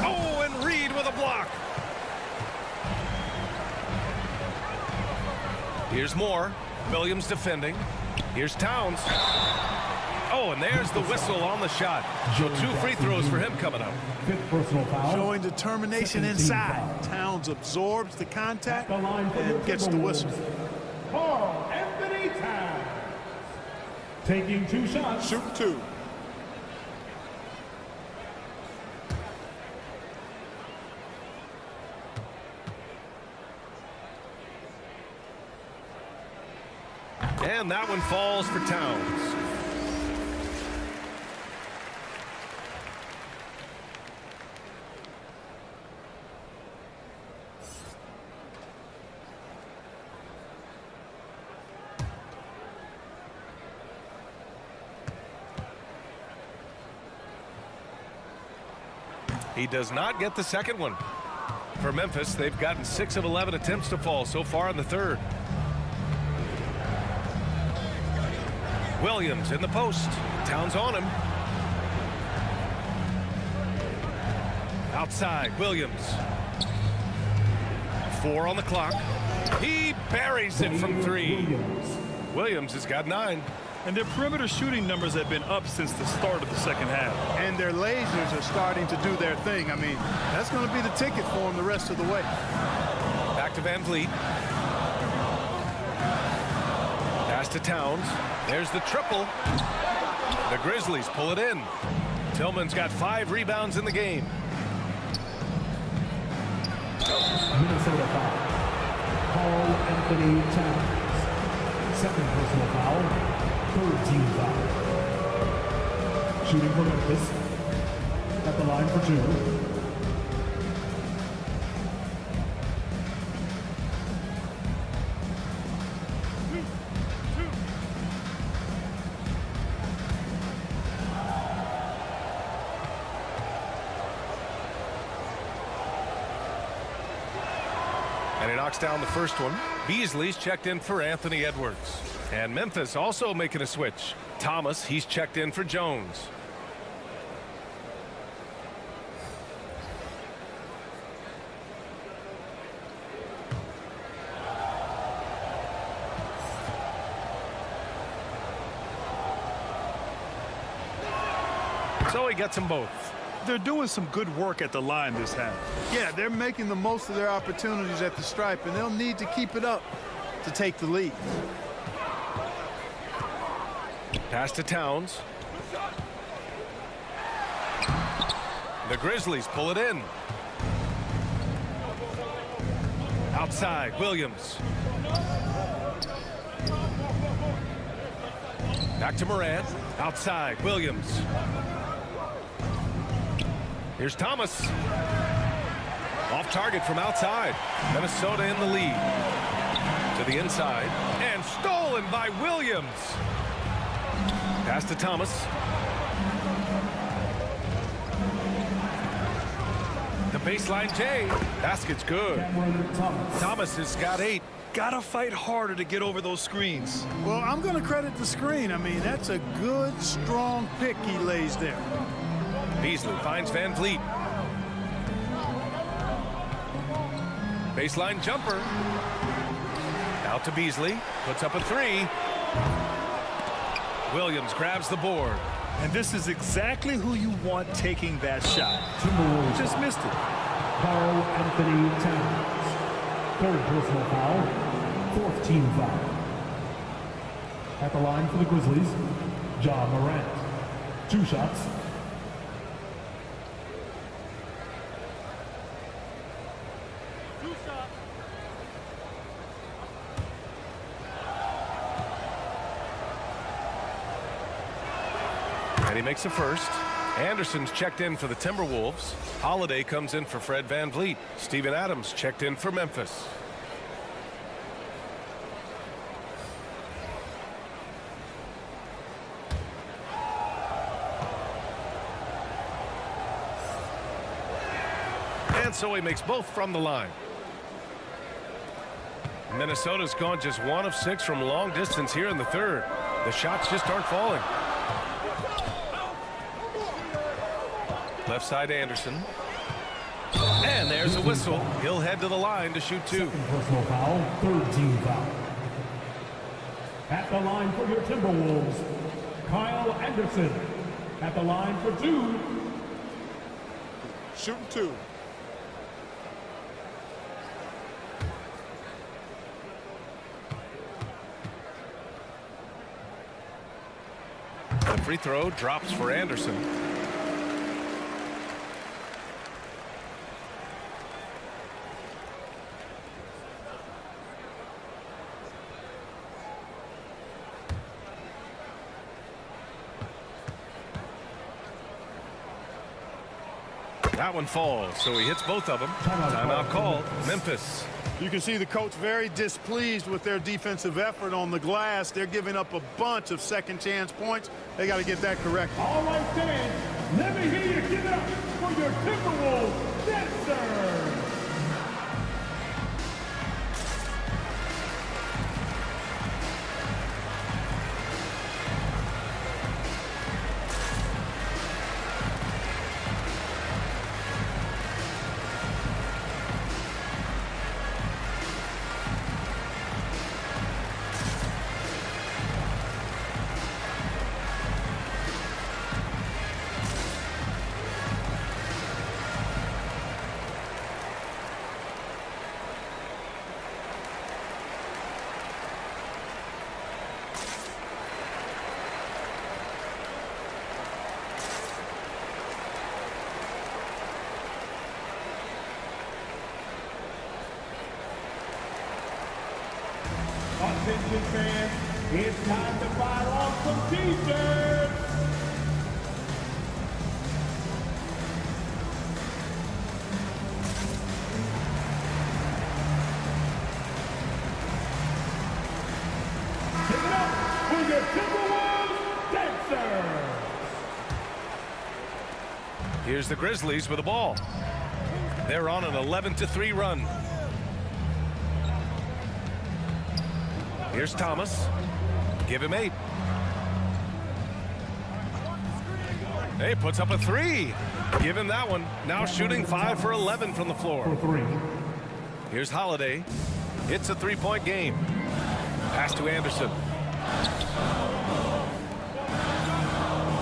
Oh, and Reed with a block. Here's Moore. Williams defending. Here's Towns. Oh, and there's the whistle on the shot. So 2 free throws for him coming up. Fifth personal foul. Showing determination inside. Towns absorbs the contact and gets the whistle. Karl-Anthony Towns. Taking 2 shots. Shoot 2. And that one falls for Towns. He does not get the second one. For Memphis, they've gotten 6 of 11 attempts to fall so far in the third. Williams in the post. Towns on him. Outside, Williams. 4 on the clock. He buries it from 3. Williams has got 9. And their perimeter shooting numbers have been up since the start of the second half. And their lasers are starting to do their thing. I mean, that's going to be the ticket for them the rest of the way. Back to Van Vliet. Pass to Towns. There's the triple. The Grizzlies pull it in. Tillman's got 5 rebounds in the game. Minnesota foul. Karl-Anthony Towns. Second personal foul. Third team foul. Shooting for Memphis. At the line for 2. And he knocks down the first one. Beasley's checked in for Anthony Edwards. And Memphis also making a switch. Thomas, he's checked in for Jones. So he gets them both. They're doing some good work at the line this half. Yeah, they're making the most of their opportunities at the stripe, and they'll need to keep it up to take the lead. Pass to Towns. The Grizzlies pull it in. Outside, Williams. Back to Morant. Outside, Williams. Here's Thomas. Off target from outside. Minnesota in the lead. To the inside. And stolen by Williams. Pass to Thomas. The baseline J. Basket's good. Thomas has got 8. Gotta fight harder to get over those screens. Well, I'm going to credit the screen. I mean, that's a good, strong pick he lays there. Beasley finds Van Vliet. Baseline jumper. Out to Beasley. Puts up a 3. Williams grabs the board. And this is exactly who you want taking that shot. Timberwolves. Just missed it. Karl-Anthony Towns. Third personal foul. Fourth team foul. At the line for the Grizzlies, Ja Morant. 2 shots. And he makes a first. Anderson's checked in for the Timberwolves. Holiday comes in for Fred Van Vliet. Steven Adams checked in for Memphis. And so he makes both from the line. Minnesota's gone just 1 of 6 from long distance here in the third. The shots just aren't falling. Left side Anderson. And there's a whistle. He'll head to the line to shoot 2. Second personal foul. Third team foul. At the line for your Timberwolves, Kyle Anderson. At the line for 2. Shooting 2. The free throw drops for Anderson. That one falls, so he hits both of them. Timeout called. Memphis. You can see the coach very displeased with their defensive effort on the glass. They're giving up a bunch of second chance points. They got to get that correct. All right, fans, let me hear you give it up for your Timberwolves dancer. Attention fans, it's time to fire off some defense. Give it up for your Timberwolves dancers. Here's the Grizzlies with the ball. They're on an 11-3 run. Here's Thomas. Give him 8. Hey, puts up a 3. Give him that one. Now shooting 5 for 11 from the floor. For 3. Here's Holiday. It's a 3-point game. Pass to Anderson.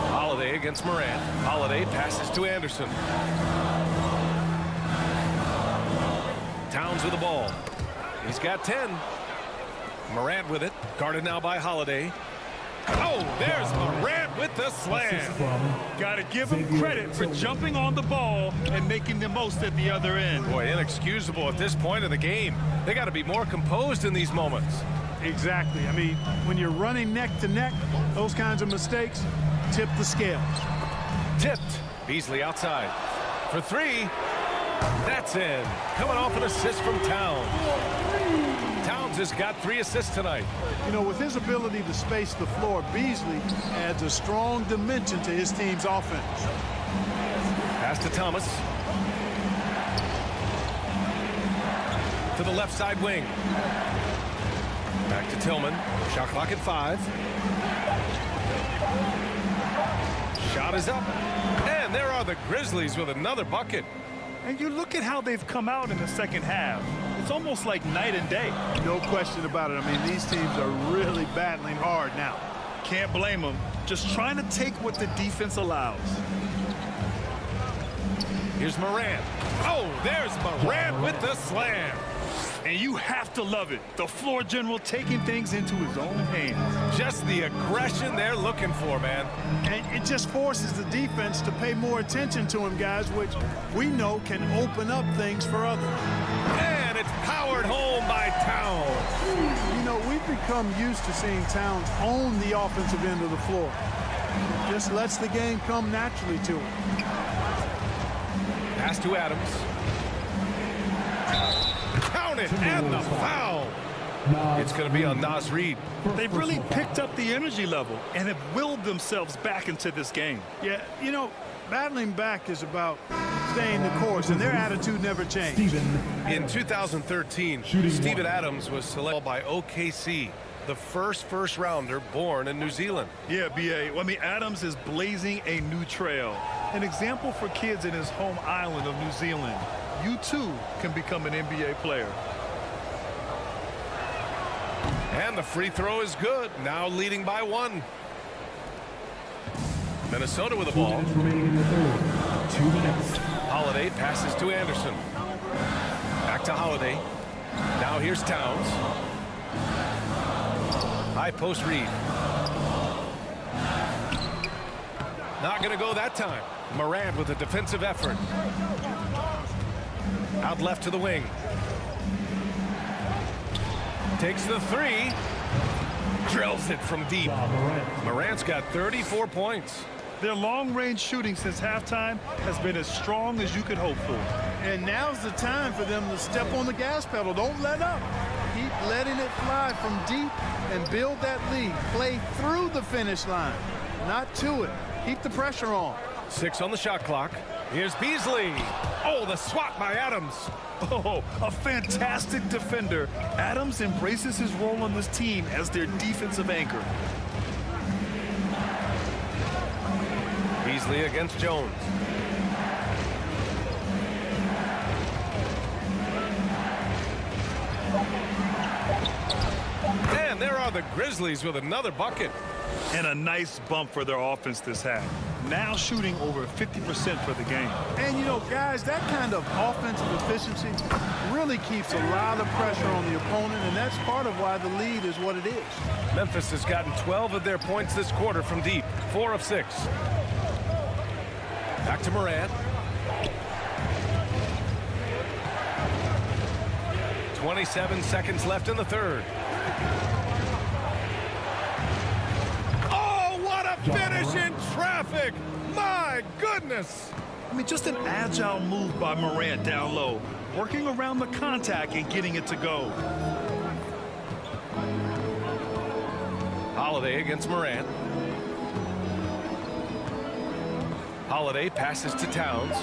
Holiday against Morant. Holiday passes to Anderson. Towns with the ball. He's got 10. Morant with it. Guarded now by Holiday. Oh, there's Morant with the slam. Got to give him credit for jumping on the ball and making the most at the other end. Boy, inexcusable at this point of the game. They got to be more composed in these moments. Exactly. I mean, when you're running neck to neck, those kinds of mistakes tip the scales. Tipped. Beasley outside. For 3. That's in. Coming off an assist from Towns. Towns has got 3 assists tonight. You know, with his ability to space the floor, Beasley adds a strong dimension to his team's offense. Pass to Thomas. To the left side wing. Back to Tillman. Shot clock at 5. Shot is up. And there are the Grizzlies with another bucket. And you look at how they've come out in the second half. It's almost like night and day. No question about it. I mean, these teams are really battling hard now. Can't blame them. Just trying to take what the defense allows. Here's Morant. Oh, there's Morant with the slam. And you have to love it. The floor general taking things into his own hands. Just the aggression they're looking for, man. And it just forces the defense to pay more attention to him, guys, which we know can open up things for others. And it's powered home by Towns. You know, we've become used to seeing Towns own the offensive end of the floor. Just lets the game come naturally to him. Pass to Adams. Count it, and the foul. It's going to be on Naz Reid. They've really picked up the energy level and have willed themselves back into this game. Yeah, you know, battling back is about staying the course, and their attitude never changed. In 2013, Steven Adams was selected by OKC, the first rounder born in New Zealand. Yeah, B.A. I mean, Adams is blazing a new trail. An example for kids in his home island of New Zealand. You, too, can become an NBA player. And the free throw is good. Now leading by 1. Minnesota with the ball. 2 minutes remaining in the third. 2 minutes. Holiday passes to Anderson. Back to Holiday. Now here's Towns. High post Reid. Not going to go that time. Morant with a defensive effort. Out left to the wing. Takes the 3. Drills it from deep. Morant's got 34 points. Their long-range shooting since halftime has been as strong as you could hope for. And now's the time for them to step on the gas pedal. Don't let up. Keep letting it fly from deep and build that lead. Play through the finish line, not to it. Keep the pressure on. 6 on the shot clock. Here's Beasley. Oh, the swat by Adams. Oh, a fantastic defender. Adams embraces his role on this team as their defensive anchor. Beasley against Jones. And there are the Grizzlies with another bucket. And a nice bump for their offense this half. Now shooting over 50% for the game. And, you know, guys, that kind of offensive efficiency really keeps a lot of pressure on the opponent, and that's part of why the lead is what it is. Memphis has gotten 12 of their points this quarter from deep. 4 of 6. Back to Morant. 27 seconds left in the third. finish in traffic. My goodness. I mean, just an agile move by Morant down low, working around the contact and getting it to go. Holiday against Morant. Holiday passes to Towns.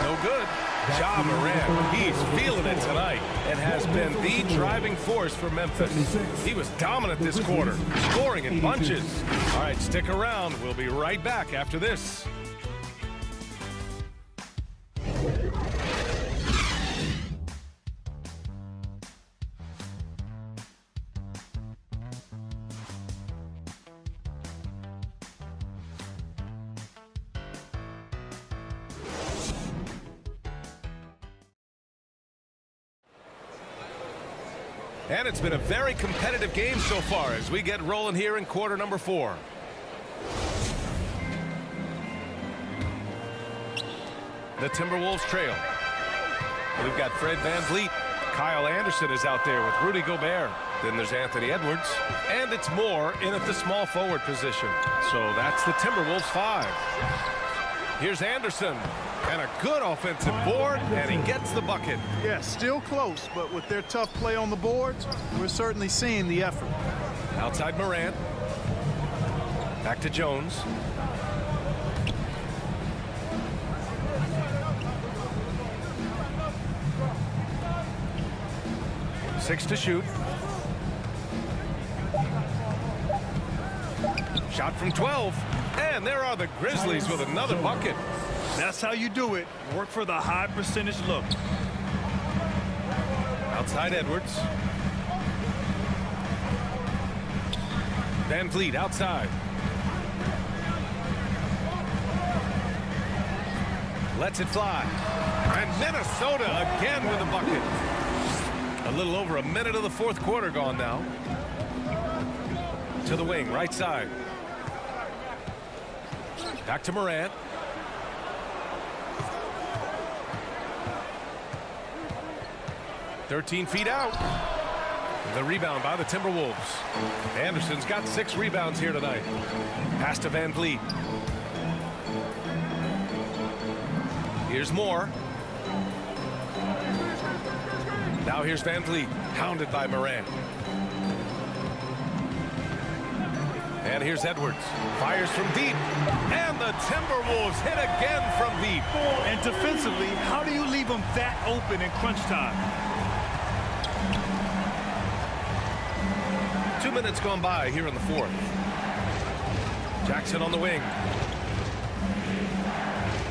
No good. Ja Morant, he's feeling it tonight and has been the driving force for Memphis. He was dominant this quarter, scoring in bunches. All right, stick around. We'll be right back after this. And it's been a very competitive game so far as we get rolling here in quarter number 4. The Timberwolves trail. We've got Fred VanVleet. Kyle Anderson is out there with Rudy Gobert. Then there's Anthony Edwards. And it's Moore in at the small forward position. So that's the Timberwolves 5. Here's Anderson. And a good offensive board, and he gets the bucket. Yeah, still close, but with their tough play on the boards, we're certainly seeing the effort. Outside Morant. Back to Jones. Six to shoot. Shot from 12. And there are the Grizzlies with another bucket. That's how you do it. Work for the high percentage look. Outside Edwards. VanVleet outside. Lets it fly. And Minnesota again with a bucket. A little over a minute of the fourth quarter gone now. To the wing, right side. Back to Morant. "13 feet out." The rebound by the Timberwolves. Anderson's got 6 rebounds here tonight. Pass to VanVleet. Here's Moore. Now here's VanVleet, hounded by Morant. And here's Edwards. Fires from deep. And the Timberwolves hit again from deep. And defensively, how do you leave them that open in crunch time? 2 minutes gone by here in the fourth. Jackson on the wing.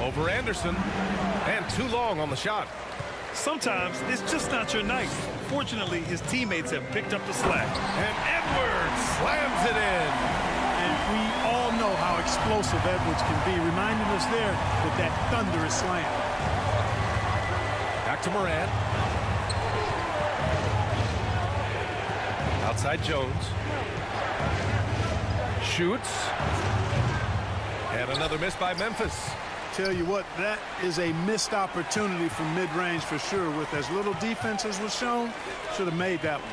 Over Anderson. And too long on the shot. Sometimes it's just not your night. Fortunately, his teammates have picked up the slack. And Edwards slams it in. And we all know how explosive Edwards can be, reminding us there with that thunderous slam. Back to Morant. Outside Jones. Shoots. And another miss by Memphis. Tell you what, that is a missed opportunity from mid-range for sure. With as little defense as was shown, should have made that one.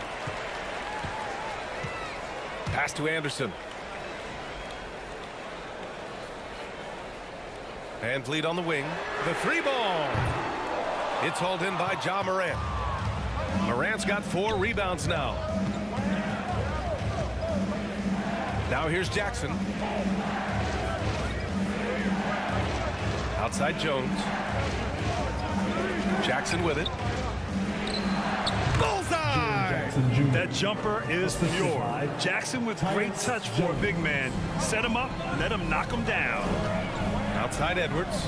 Pass to Anderson. VanVleet on the wing. The 3-ball. It's hauled in by Ja Morant. Morant's got 4 rebounds now. Now here's Jackson. Outside Jones. Jackson with it. Bullseye! That jumper is pure. Jackson with great touch for a big man. Set him up, let him knock him down. Outside Edwards.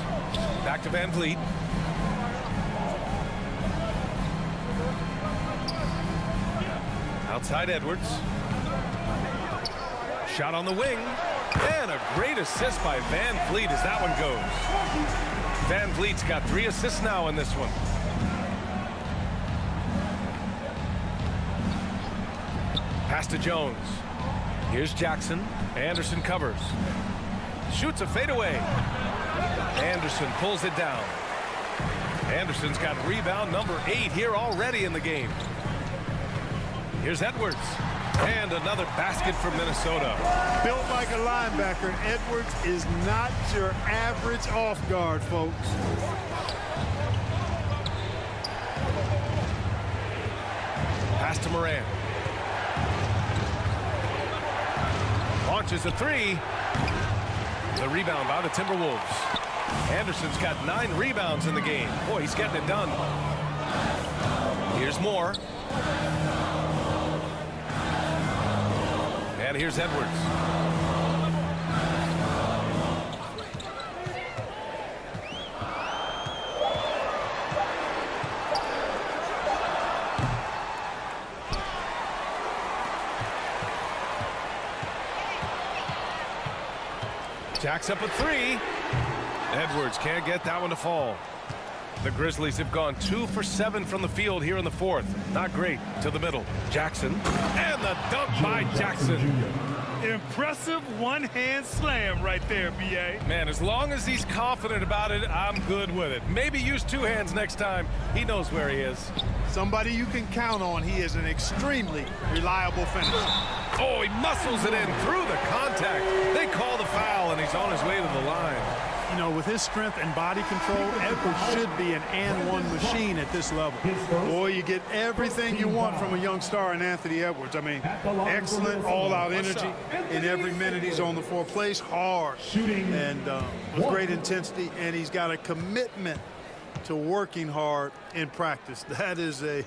Back to VanVleet. Outside Edwards. Shot on the wing. And a great assist by VanVleet as that one goes. VanVleet's got 3 assists now in this one. Pass to Jones. Here's Jackson. Anderson covers. Shoots a fadeaway. Anderson pulls it down. Anderson's got rebound number 8 here already in the game. Here's Edwards. And another basket for Minnesota. Built like a linebacker, Edwards is not your average off guard, folks. Pass to Moran. Launches a three. The rebound by the Timberwolves. Anderson's got 9 rebounds in the game. Boy, he's getting it done. Here's Moore. And here's Edwards. Jacks up a 3. Edwards can't get that one to fall. The Grizzlies have gone 2 for 7 from the field here in the fourth. Not great. To the middle. Jackson. And the dunk by Jackson. Impressive one-hand slam right there, B.A. Man, as long as he's confident about it, I'm good with it. Maybe use 2 hands next time. He knows where he is. Somebody you can count on. He is an extremely reliable finisher. Oh, he muscles it in through the contact. They call the foul, and he's on his way to the line. You know, with his strength and body control, Edwards should be an and-one machine at this level. Boy, you get everything you want from a young star in Anthony Edwards. I mean, excellent all-out energy in every minute he's on the floor. Plays hard and with great intensity, and he's got a commitment to working hard in practice. That is a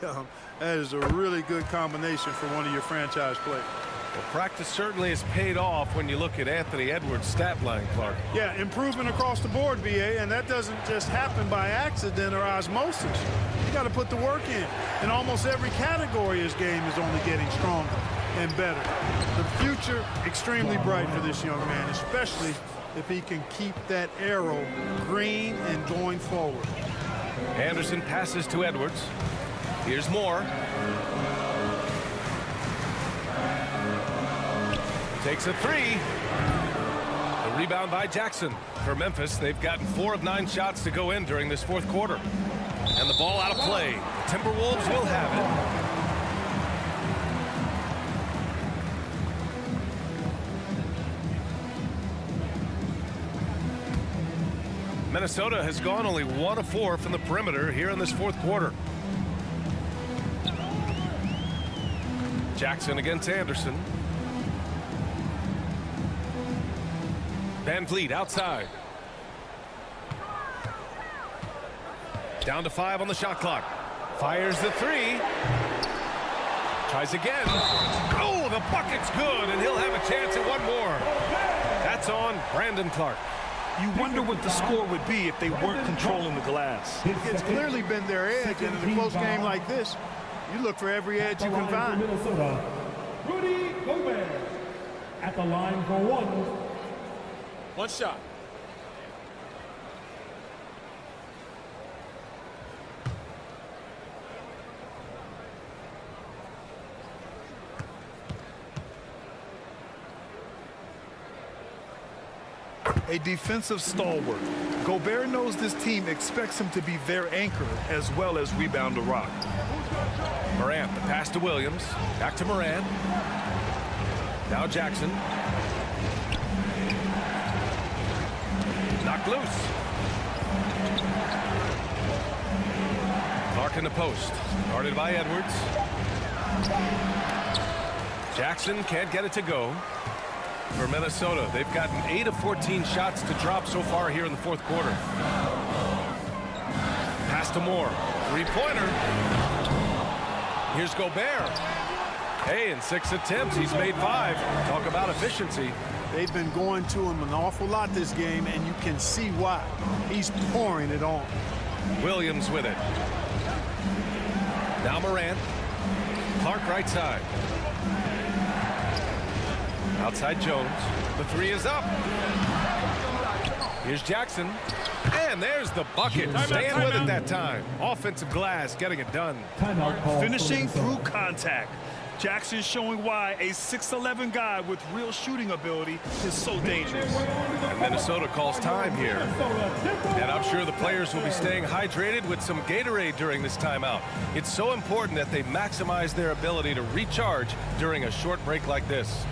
really good combination for one of your franchise players. Well, practice certainly has paid off when you look at Anthony Edwards' stat line, Clark. Yeah, improvement across the board, BA, and that doesn't just happen by accident or osmosis. You got to put the work in. In almost every category, his game is only getting stronger and better. The future, extremely bright for this young man, especially if he can keep that arrow green and going forward. Anderson passes to Edwards. Here's Moore. Takes a 3. The rebound by Jackson. For Memphis, they've gotten 4 of 9 shots to go in during this fourth quarter. And the ball out of play. The Timberwolves will have it. Minnesota has gone only 1 of 4 from the perimeter here in this fourth quarter. Jackson against Anderson. Van Vliet outside. Down to 5 on the shot clock. Fires the 3. Tries again. Oh, the bucket's good, and he'll have a chance at one more. That's on Brandon Clark. You wonder what the score would be if they weren't controlling the glass. It's clearly been their edge, and in a close game like this, you look for every edge you can find. Minnesota, Rudy Gobert at the line for 1. One shot. A defensive stalwart. Gobert knows this team expects him to be their anchor as well as rebound the rock. Morant, the pass to Williams. Back to Morant. Now Jackson. Knocked loose. Clark in the post. Guarded by Edwards. Jackson can't get it to go. For Minnesota, they've gotten 8 of 14 shots to drop so far here in the fourth quarter. Pass to Moore. 3-pointer. Here's Gobert. Hey, in 6 attempts, he's made 5. Talk about efficiency. They've been going to him an awful lot this game, and you can see why. He's pouring it on. Williams with it. Now Morant. Clark right side. Outside Jones. The 3 is up. Here's Jackson. And there's the bucket. Staying with it that time. Offensive glass, getting it done. Timeout call. Finishing through contact. Jackson showing why a 6'11" guy with real shooting ability is so dangerous. And Minnesota calls time here. And I'm sure the players will be staying hydrated with some Gatorade during this timeout. It's so important that they maximize their ability to recharge during a short break like this.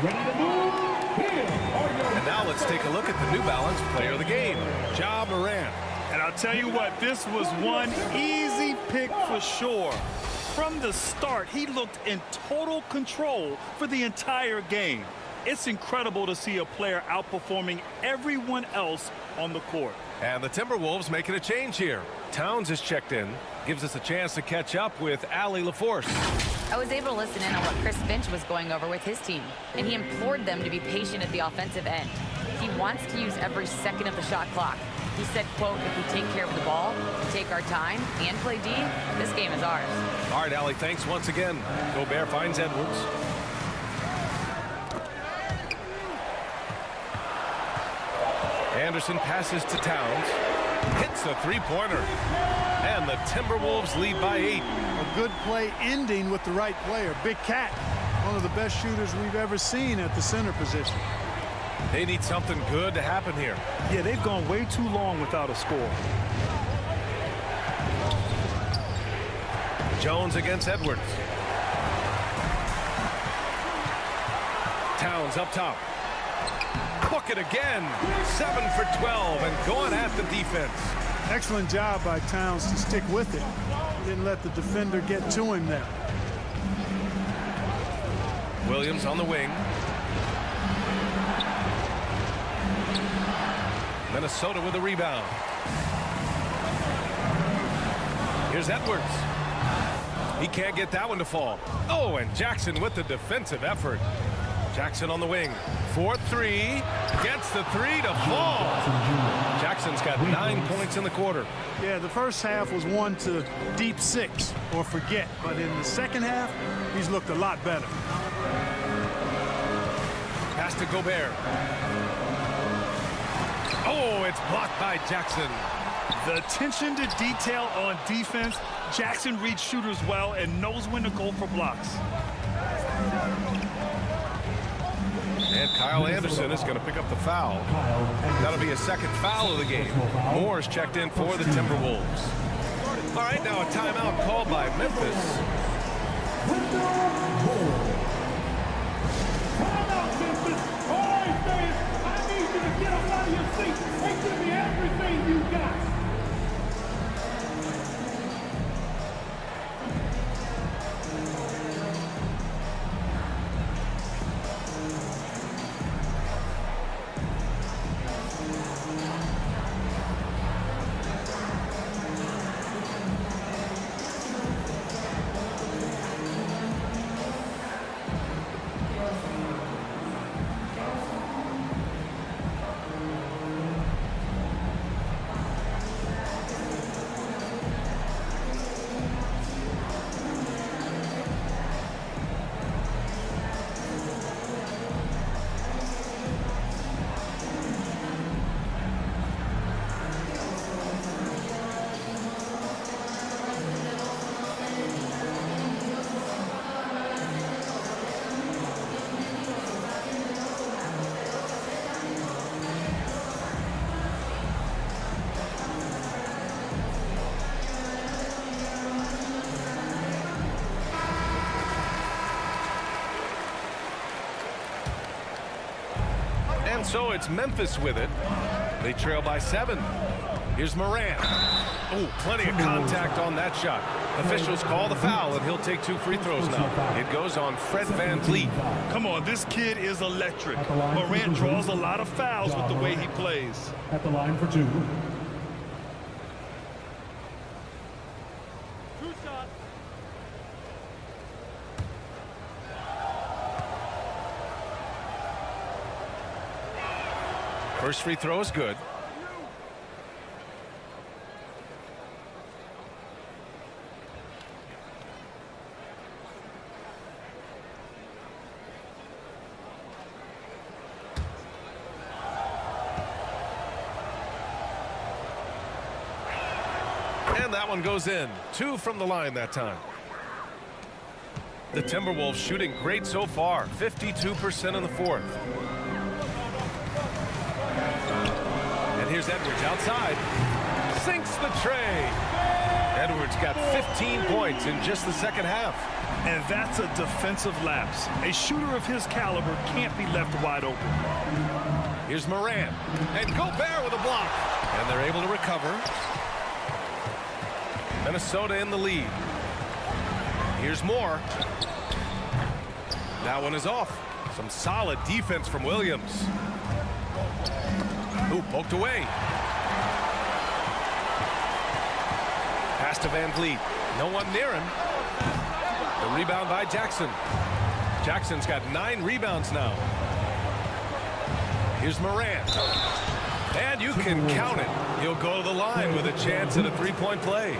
Ready to move? Here are your And now let's take a look at the New Balance player of the game, Ja Morant. And I'll tell you what, this was one easy pick for sure. From the start, he looked in total control for the entire game. It's incredible to see a player outperforming everyone else on the court. And the Timberwolves making a change here. Towns is checked in, gives us a chance to catch up with Allie LaForce. I was able to listen in on what Chris Finch was going over with his team, and he implored them to be patient at the offensive end. He wants to use every second of the shot clock. He said, quote, if we take care of the ball, take our time, and play D, this game is ours. All right, Allie, thanks once again. Gobert finds Edwards. Anderson passes to Towns. Hits a three-pointer. And the Timberwolves lead by 8. A good play ending with the right player. Big Cat, one of the best shooters we've ever seen at the center position. They need something good to happen here. Yeah, they've gone way too long without a score. Jones against Edwards. Towns up top. Book it again. 7 for 12 and going at the defense. Excellent job by Towns to stick with it. He didn't let the defender get to him there. Williams on the wing. Minnesota with a rebound. Here's Edwards. He can't get that one to fall. Oh, and Jackson with the defensive effort. Jackson on the wing. 4-3. Gets the three to fall. Jackson's got 9 points in the quarter. Yeah, the first half was one to deep 6 or forget. But in the second half, he's looked a lot better. Pass to Gobert. Oh, it's blocked by Jackson. The attention to detail on defense. Jackson reads shooters well and knows when to go for blocks. And Kyle Anderson is going to pick up the foul. That'll be a second foul of the game. Moore's checked in for the Timberwolves. All right, now a timeout called by Memphis. timeout, Memphis. All right, fans, I need you to get up out of your seat and give me everything you got. So it's Memphis with it. They trail by 7. Here's Morant. Oh, plenty of contact on that shot. Officials call the foul, and he'll take 2 free throws now. It goes on Fred VanVleet. Come on, this kid is electric. Morant draws a lot of fouls with the way he plays. At the line for 2. First free throw is good. And that one goes in. 2 from the line that time. The Timberwolves shooting great so far. 52% in the 4th. And here's Edwards outside. Sinks the tray. Edwards got 15 points in just the second half. And that's a defensive lapse. A shooter of his caliber can't be left wide open. Here's Morant. And Gobert with a block. And they're able to recover. Minnesota in the lead. Here's Moore. That one is off. Some solid defense from Williams. Ooh, poked away. Pass to VanVleet. No one near him. The rebound by Jackson. Jackson's got 9 rebounds now. Here's Morant. And you can count it. He'll go to the line with a chance at a 3-point play.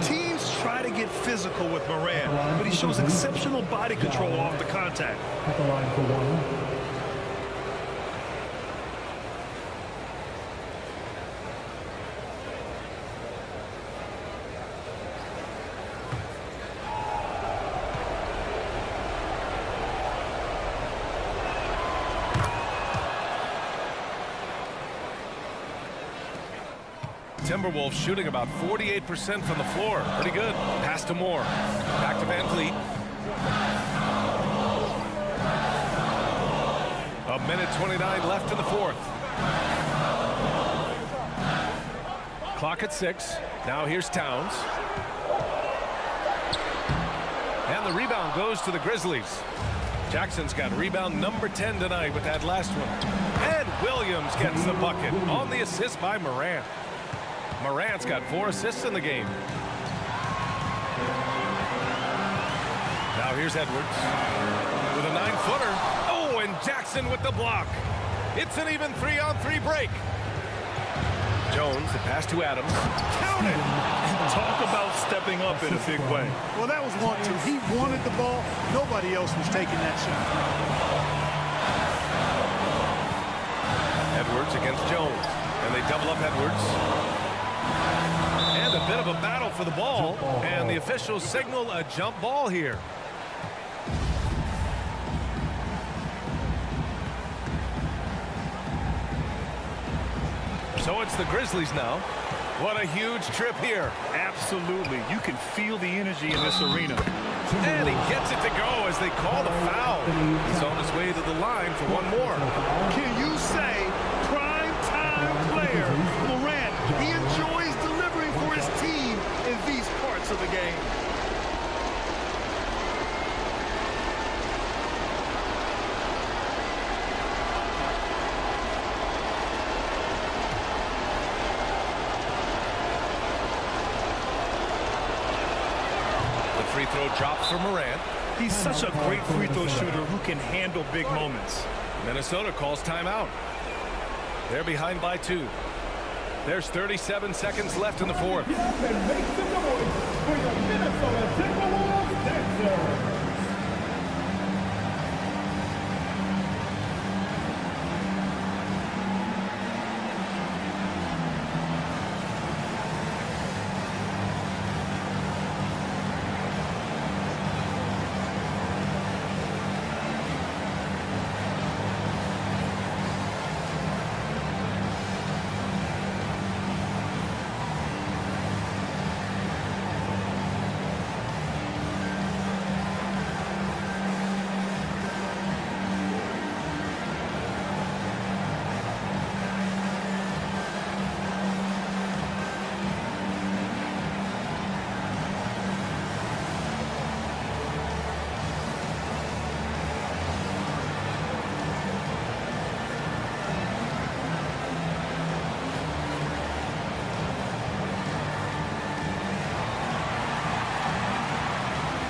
Teams try to get physical with Morant, but he shows exceptional body control off the contact. At the line for 1. Timberwolves shooting about 48% from the floor. Pretty good. Pass to Moore. Back to VanVleet. A minute 29 left in the 4th. Clock at 6. Now here's Towns. And the rebound goes to the Grizzlies. Jackson's got rebound number 10 tonight with that last one. And Williams gets the bucket on the assist by Morant. Morant's got 4 assists in the game. Now here's Edwards with a 9-footer. Oh, and Jackson with the block. It's an even 3-on-3 break. Jones, the pass to Adams. Count it! Talk about stepping up in a big way. Well, that was 1-2. He wanted the ball. Nobody else was taking that shot. Edwards against Jones. And they double up Edwards. And a bit of a battle for the ball. And the officials signal a jump ball here. So it's the Grizzlies now. What a huge trip here. Absolutely. You can feel the energy in this arena. And he gets it to go as they call the foul. He's on his way to the line for one more. Can you say prime time player Morant? He enjoys delivering for his team in these parts of the game. Free throw drops for Morant. He's such a great free throw shooter who can handle big moments. Minnesota calls timeout. They're behind by 2. There's 37 seconds left in the 4th. Get up and make some noise for your Minnesota Timberwolves Dancers.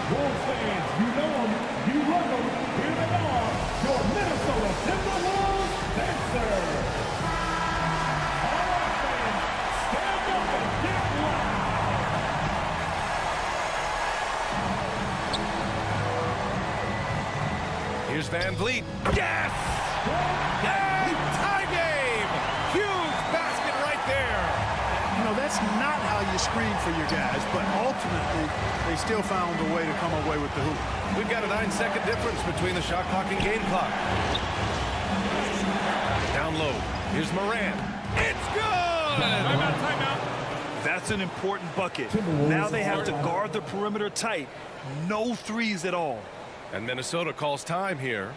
Wolves fans, you know them, you love them. Here they are, your Minnesota Timberwolves dancers. All right, fans, stand up and get loud. Here's Van Vliet. Yes! Yay! Tie game! Huge basket right there. You know, that's not how you screen for your guys, but ultimately, they still found a way to come away with the hoop. We've got a 9-second difference between the shot clock and game clock. Down low. Here's Moran. It's good! Timeout, timeout. That's an important bucket. Now they have to guard the perimeter tight. No threes at all. And Minnesota calls time here.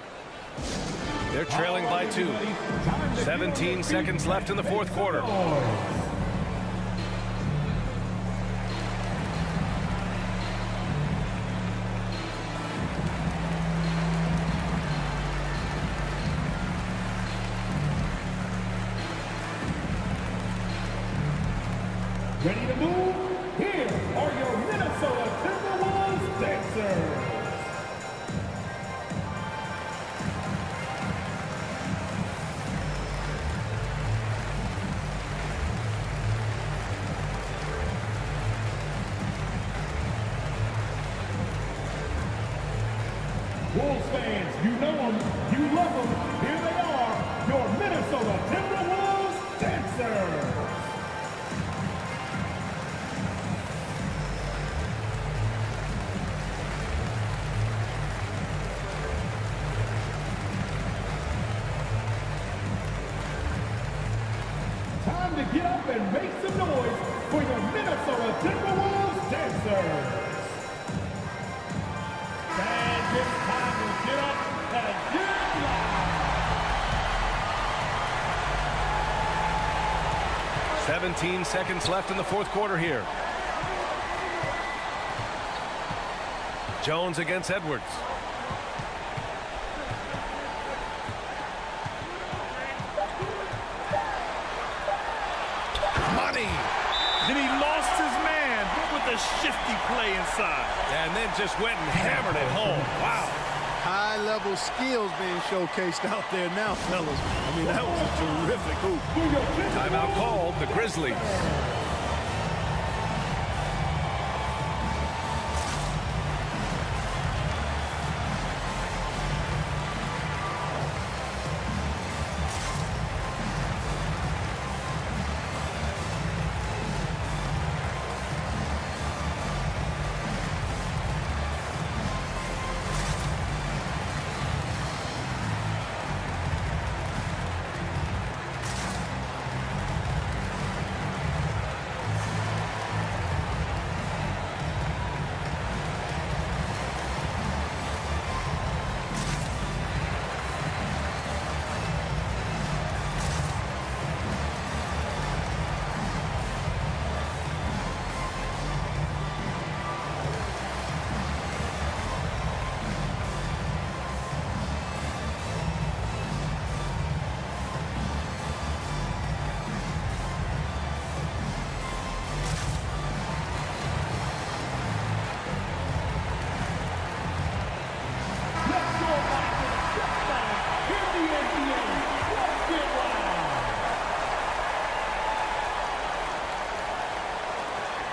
They're trailing by 2. 17 seconds left in the fourth quarter. Ready to move? Here are your Minnesota Timberwolves dancers. Wolves fans, you know them, you love them. Here they are, your Minnesota Timberwolves dancers. Time to get up and make some noise for your Minnesota Timberwolves dancers. And it's time to get up and get loud. 17 seconds left in the fourth quarter here. Jones against Edwards. Money! Then he lost his man with a shifty play inside. And then just went and hammered it home. Wow. High-level skills being showcased out there now, fellas. I mean, that was a terrific hoop. Timeout called, the Grizzlies.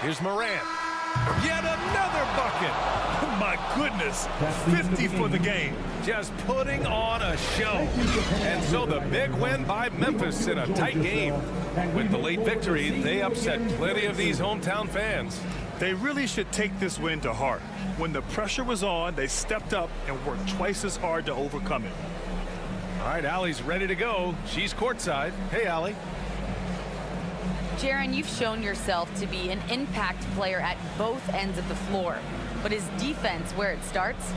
Here's Morant. Yet another bucket. Oh my goodness. 50 for the game. Just putting on a show. And so the big win by Memphis in a tight game. With the late victory, they upset plenty of these hometown fans. They really should take this win to heart. When the pressure was on, they stepped up and worked twice as hard to overcome it. All right, Allie's ready to go. She's courtside. Hey, Allie. Jaren, you've shown yourself to be an impact player at both ends of the floor. But is defense where it starts?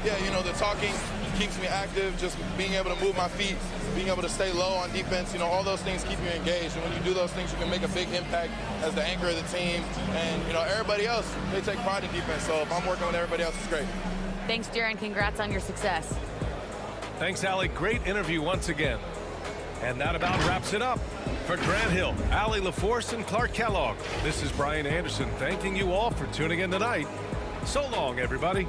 Yeah, you know, the talking keeps me active, just being able to move my feet, being able to stay low on defense, you know, all those things keep you engaged. And when you do those things, you can make a big impact as the anchor of the team. And, you know, everybody else, they take pride in defense. So if I'm working with everybody else, it's great. Thanks, Jaren. Congrats on your success. Thanks, Allie. Great interview once again. And that about wraps it up. For Grant Hill, Allie LaForce, and Clark Kellogg, this is Brian Anderson thanking you all for tuning in tonight. So long, everybody.